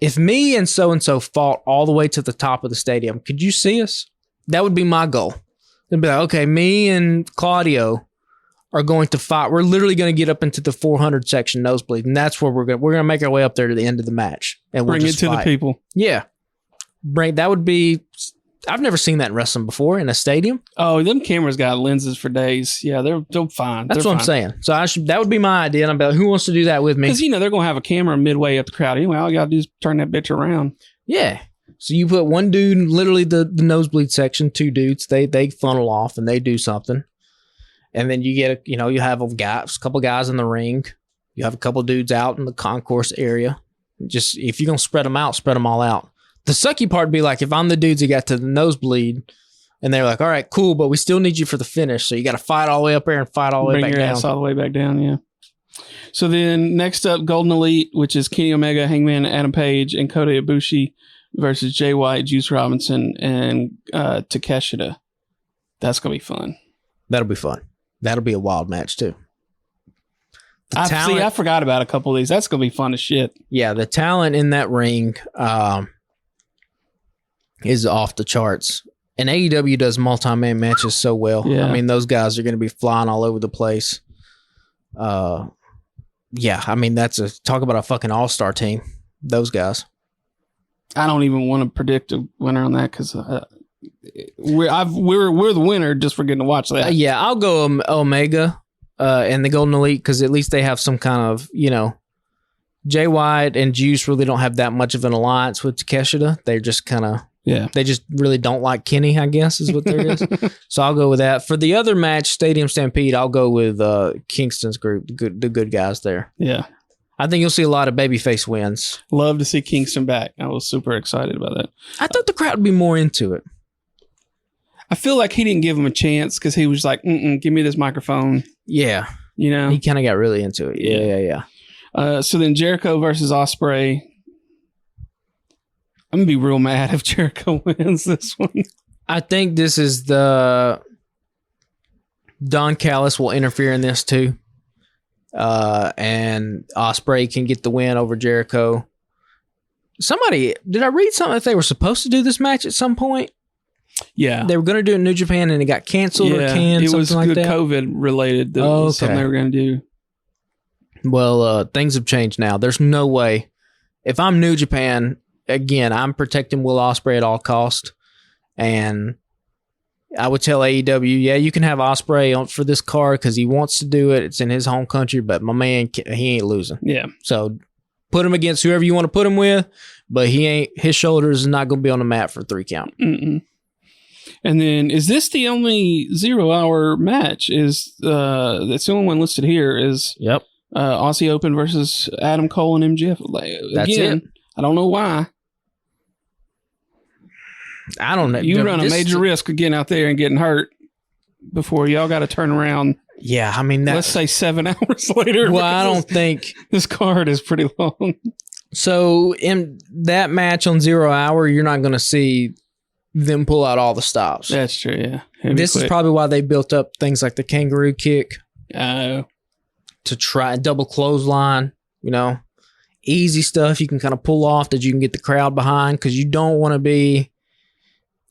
S3: if me and so-and-so fought all the way to the top of the stadium, could you see us? That would be my goal. They'd be like, okay, me and Claudio are going to fight. We're literally going to get up into the 400 section nosebleed, and that's where we're going to make our way up there to the end of the match. And we'll
S2: bring it to the people.
S3: Yeah. That would be... I've never seen that in wrestling before in a stadium.
S2: Oh, them cameras got lenses for days. Yeah, they're fine.
S3: That's what I'm saying. So that would be my idea. And I'm like, who wants to do that with me?
S2: Because, they're going to have a camera midway up the crowd. Anyway, all you got to do is turn that bitch around.
S3: Yeah. So you put one dude in literally the nosebleed section, two dudes, they funnel off and they do something. And then you get, you have a couple guys in the ring. You have a couple dudes out in the concourse area. Just, if you're going to spread them out, spread them all out. The sucky part would be like if I'm the dudes that got to the nosebleed and they're like, all right, cool, but we still need you for the finish. So you got to fight all the way up there and fight all the way back down.
S2: Bring your ass all the way back down, yeah. So then next up, Golden Elite, which is Kenny Omega, Hangman Adam Page, and Kota Ibushi versus Jay White, Juice Robinson, and Takeshita. That's going to be fun.
S3: That'll be fun. That'll be a wild match, too.
S2: I forgot about a couple of these. That's going to be fun as shit.
S3: Yeah, the talent in that ring is off the charts. And AEW does multi-man matches so well.
S2: Yeah.
S3: I mean, those guys are going to be flying all over the place. Yeah, I mean, talk about a fucking all-star team. Those guys.
S2: I don't even want to predict a winner on that because we're the winner just for getting to watch that.
S3: Yeah, I'll go Omega and the Golden Elite because at least they have some kind of, Jay White and Juice really don't have that much of an alliance with Takeshita. They're just kind of...
S2: Yeah.
S3: They just really don't like Kenny, I guess, is what there is. So I'll go with that. For the other match, Stadium Stampede, I'll go with Kingston's group, the good guys there.
S2: Yeah.
S3: I think you'll see a lot of babyface wins.
S2: Love to see Kingston back. I was super excited about that.
S3: I thought the crowd would be more into it.
S2: I feel like he didn't give him a chance because he was like, give me this microphone.
S3: Yeah. He kind of got really into it. Yeah.
S2: So then Jericho versus Ospreay. I'm going to be real mad if Jericho wins this one.
S3: I think this is the... Don Callis will interfere in this too. And Ospreay can get the win over Jericho. Did I read something that they were supposed to do this match at some point?
S2: Yeah.
S3: They were going to do it in New Japan and it got canceled or canned,
S2: it was
S3: something like that?
S2: COVID related. Something they were going to do.
S3: Well, things have changed now. There's no way. If I'm New Japan... Again, I'm protecting Will Ospreay at all cost, and I would tell AEW, yeah, you can have Ospreay for this card because he wants to do it. It's in his home country, but my man, he ain't losing.
S2: Yeah.
S3: So put him against whoever you want to put him with, but his shoulders is not going to be on the mat for 3 count.
S2: Mm-mm. And then, is this the only 0 hour match? That's the only one listed here. Is
S3: Yep.
S2: Aussie Open versus Adam Cole and MJF.
S3: That's
S2: Again,
S3: it.
S2: I don't know why.
S3: I don't know.
S2: You run a major risk of getting out there and getting hurt before y'all got to turn around.
S3: Yeah, I mean,
S2: Let's say 7 hours later.
S3: Well, I don't think
S2: this card is pretty long.
S3: So in that match on 0 hour, you're not going to see them pull out all the stops.
S2: That's true, yeah.
S3: This is probably why they built up things like the kangaroo kick
S2: Oh.
S3: to try double clothesline, easy stuff you can kind of pull off that you can get the crowd behind, because you don't want to be...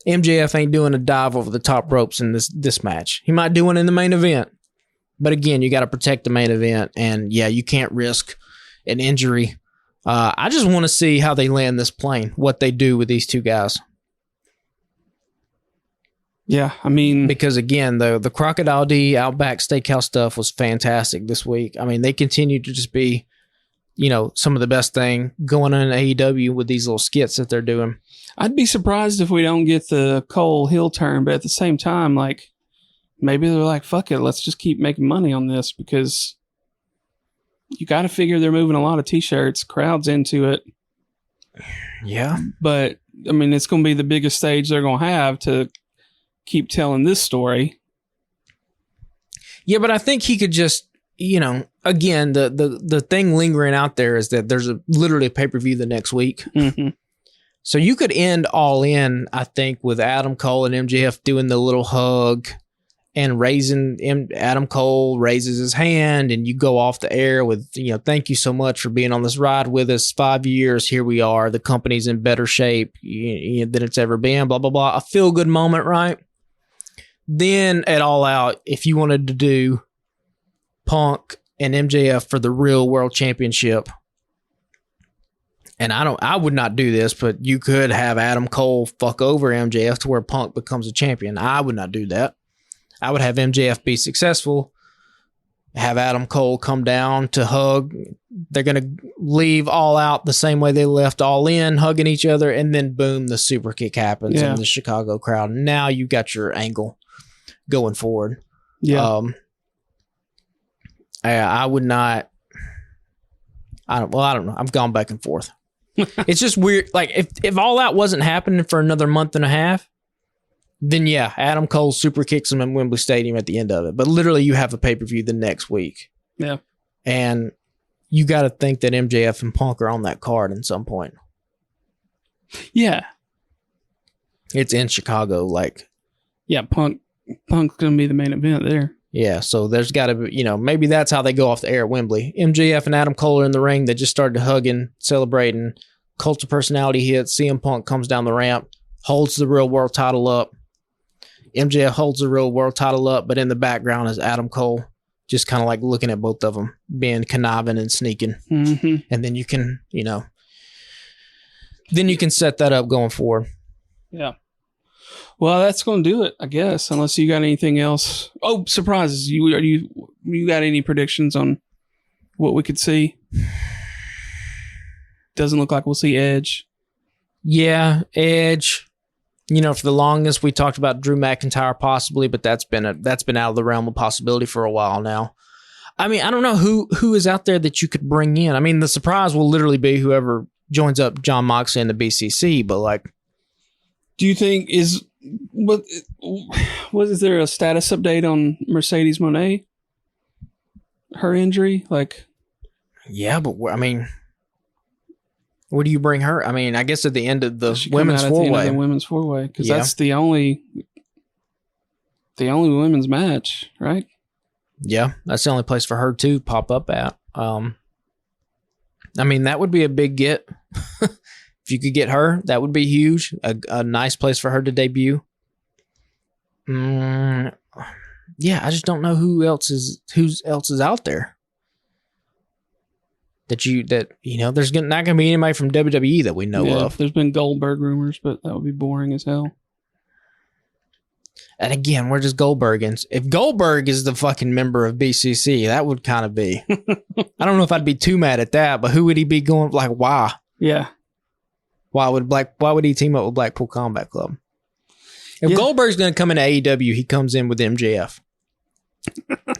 S3: MJF ain't doing a dive over the top ropes in this match. He might do one in the main event, but again, you got to protect the main event, and yeah, you can't risk an injury. I just want to see how they land this plane, what they do with these two guys.
S2: Yeah, I mean...
S3: Because again, the Crocodile D Outback Steakhouse stuff was fantastic this week. I mean, they continue to just be, some of the best thing going on in AEW with these little skits that they're doing.
S2: I'd be surprised if we don't get the Cole heel turn, but at the same time, like, maybe they're like, fuck it, let's just keep making money on this, because you got to figure they're moving a lot of t-shirts, crowds into it.
S3: Yeah.
S2: But, I mean, it's going to be the biggest stage they're going to have to keep telling this story.
S3: Yeah, but I think he could just, again, the thing lingering out there is that there's literally a pay-per-view the next week.
S2: Mm-hmm.
S3: So you could end All In, I think, with Adam Cole and MJF doing the little hug and Adam Cole raises his hand, and you go off the air with, thank you so much for being on this ride with us. 5 years, here we are. The company's in better shape than it's ever been, blah, blah, blah. A feel-good moment, right? Then at All Out, if you wanted to do Punk and MJF for the real world championship, and I would not do this, but you could have Adam Cole fuck over MJF to where Punk becomes a champion. I would not do that. I would have MJF be successful, have Adam Cole come down to hug. They're going to leave All Out the same way they left All In, hugging each other, and then boom, the super kick happens in the Chicago crowd. Now you got your angle going forward.
S2: Yeah.
S3: I would not. I don't know. I've gone back and forth. It's just weird. Like if All Out wasn't happening for another month and a half, then yeah, Adam Cole super kicks him in Wembley Stadium at the end of it. But literally, you have a pay-per-view the next week.
S2: Yeah.
S3: And you got to think that MJF and Punk are on that card at some point.
S2: Yeah.
S3: It's in Chicago.
S2: Yeah, Punk's going to be the main event there.
S3: Yeah, so there's got to be, maybe that's how they go off the air at Wembley. MJF and Adam Cole are in the ring. They just started hugging, celebrating. Cult of Personality hits. CM Punk comes down the ramp, holds the real world title up. MJF holds the real world title up, but in the background is Adam Cole, just kind of like looking at both of them, being conniving and sneaking.
S2: Mm-hmm.
S3: And then you can, then you can set that up going forward.
S2: Yeah. Well, that's going to do it, I guess, unless you got anything else. Oh, surprises. You got any predictions on what we could see? Doesn't look like we'll see Edge.
S3: Yeah, Edge. For the longest we talked about Drew McIntyre possibly, but that's been out of the realm of possibility for a while now. I mean, I don't know who is out there that you could bring in. I mean, the surprise will literally be whoever joins up John Moxley in the BCC, but
S2: do you think is there a status update on Mercedes Moné? Her injury?
S3: Yeah, but I mean, where do you bring her? I mean, I guess at the end of the women's four-way.
S2: Women's four-way, because that's the only women's match, right?
S3: Yeah, that's the only place for her to pop up at. I mean, that would be a big get. If you could get her, that would be huge. A nice place for her to debut. Yeah, I just don't know who else is out there. There's not going to be anybody from WWE that we know of.
S2: There's been Goldberg rumors, but that would be boring as hell.
S3: And again, we're just Goldbergans. If Goldberg is the fucking member of BCC, that would kind of be. I don't know if I'd be too mad at that, but who would he be going why?
S2: Yeah.
S3: Why would he team up with Blackpool Combat Club? If
S2: Yeah.
S3: Goldberg's going to come into AEW, he comes in with MJF.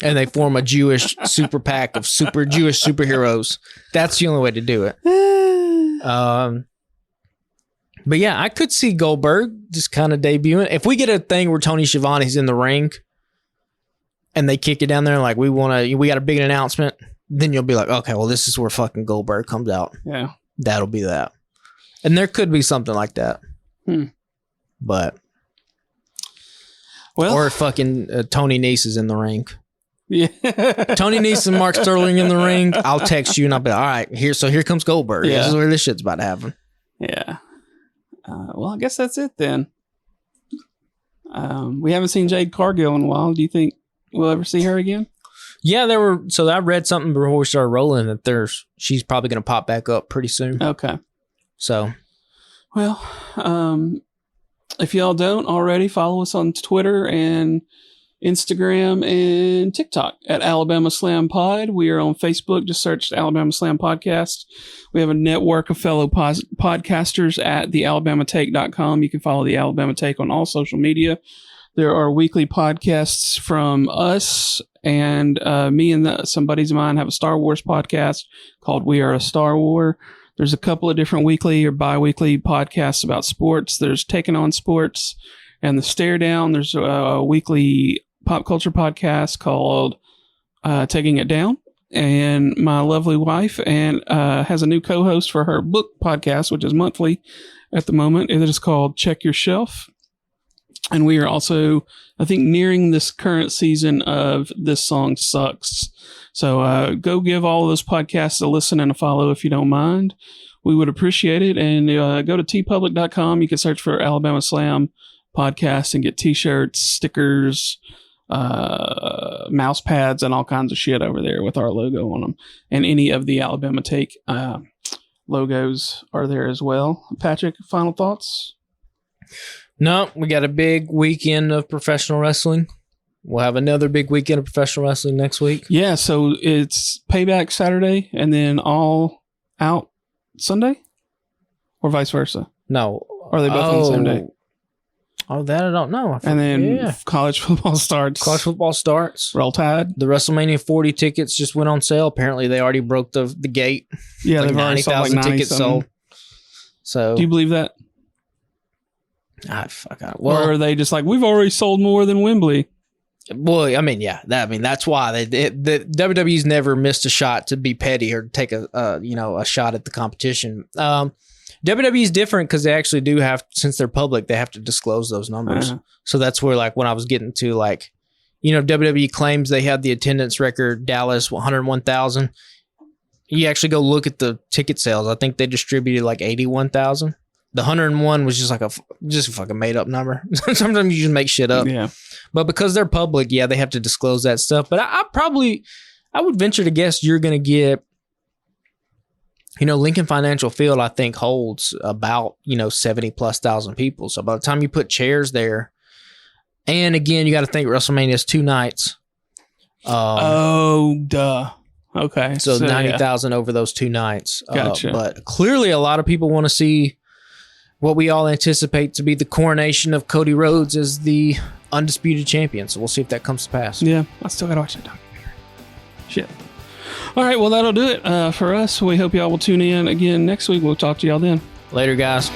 S3: And they form a Jewish super pack of super Jewish superheroes. That's the only way to do it. But yeah, I could see Goldberg just kind of debuting. If we get a thing where Tony Schiavone's in the ring and they kick it down there like we got a big announcement, then you'll be like, okay, well, this is where fucking Goldberg comes out.
S2: Yeah.
S3: That'll be that. And there could be something like that. But
S2: Well,
S3: or fucking Tony Nese is in the ring.
S2: yeah.
S3: Tony Nese and Mark Sterling in the ring. I'll text you and I'll be like, all right, here comes Goldberg.
S2: Yeah.
S3: This is where this shit's about to happen.
S2: Yeah. Well, I guess that's it then. We haven't seen Jade Cargill in a while. Do you think we'll ever see her again?
S3: Yeah, so I read something before we started rolling that she's probably going to pop back up pretty soon.
S2: Okay.
S3: So,
S2: well, if y'all don't already, follow us on Twitter and Instagram and TikTok at Alabama Slam Pod. We are on Facebook. Just search Alabama Slam Podcast. We have a network of fellow podcasters at thealabamatake.com. You can follow the Alabama Take on all social media. There are weekly podcasts from us, and me and some buddies of mine have a Star Wars podcast called We Are a Star War. There's a couple of different weekly or bi-weekly podcasts about sports. There's Taking on Sports and The Stare Down. There's a weekly pop culture podcast called Taking It Down. And my lovely wife has a new co-host for her book podcast, which is monthly at the moment. It is called Check Your Shelf. And we are also, I think, nearing this current season of This Song Sucks. So go give all of those podcasts a listen and a follow if you don't mind. We would appreciate it. And go to tpublic.com. You can search for Alabama Slam Podcast and get t-shirts, stickers, mouse pads, and all kinds of shit over there with our logo on them. And any of the Alabama Take logos are there as well. Patrick, final thoughts?
S3: no, we got a big weekend of professional wrestling. We'll have another big weekend of professional wrestling next week.
S2: Yeah, so it's Payback Saturday and then All Out Sunday? Or vice versa?
S3: No.
S2: Or are they both on the same day?
S3: Oh, that I don't know.
S2: And then college football starts.
S3: College football starts.
S2: Roll Tide.
S3: The WrestleMania 40 tickets just went on sale. Apparently, they already broke the gate.
S2: Yeah, they've already sold like 90
S3: tickets sold. So,
S2: do you believe that? Or are they just like, we've already sold more than Wembley?
S3: Well, I mean, yeah. That's why the WWE's never missed a shot to be petty or take a shot at the competition. WWE's different because they actually do have, since they're public, they have to disclose those numbers. So that's where, like, when I was getting to, like, WWE claims they had the attendance record, Dallas 101,000. You actually go look at the ticket sales. I think they distributed like 81,000. The 101 was just like a fucking made up number. Sometimes you just make shit up.
S2: Yeah.
S3: But because they're public, yeah, they have to disclose that stuff. But I would venture to guess you're going to get, Lincoln Financial Field, I think, holds about, 70,000+ people. So by the time you put chairs there, and again, you got to think WrestleMania is 2 nights.
S2: Duh. Okay.
S3: So 90,000 over those 2 nights.
S2: Gotcha.
S3: But clearly a lot of people want to see what we all anticipate to be the coronation of Cody Rhodes as the undisputed champion. So we'll see if that comes to pass.
S2: Yeah. I still got to watch that documentary. Shit. All right. Well, that'll do it for us. We hope y'all will tune in again next week. We'll talk to y'all then.
S3: Later, guys.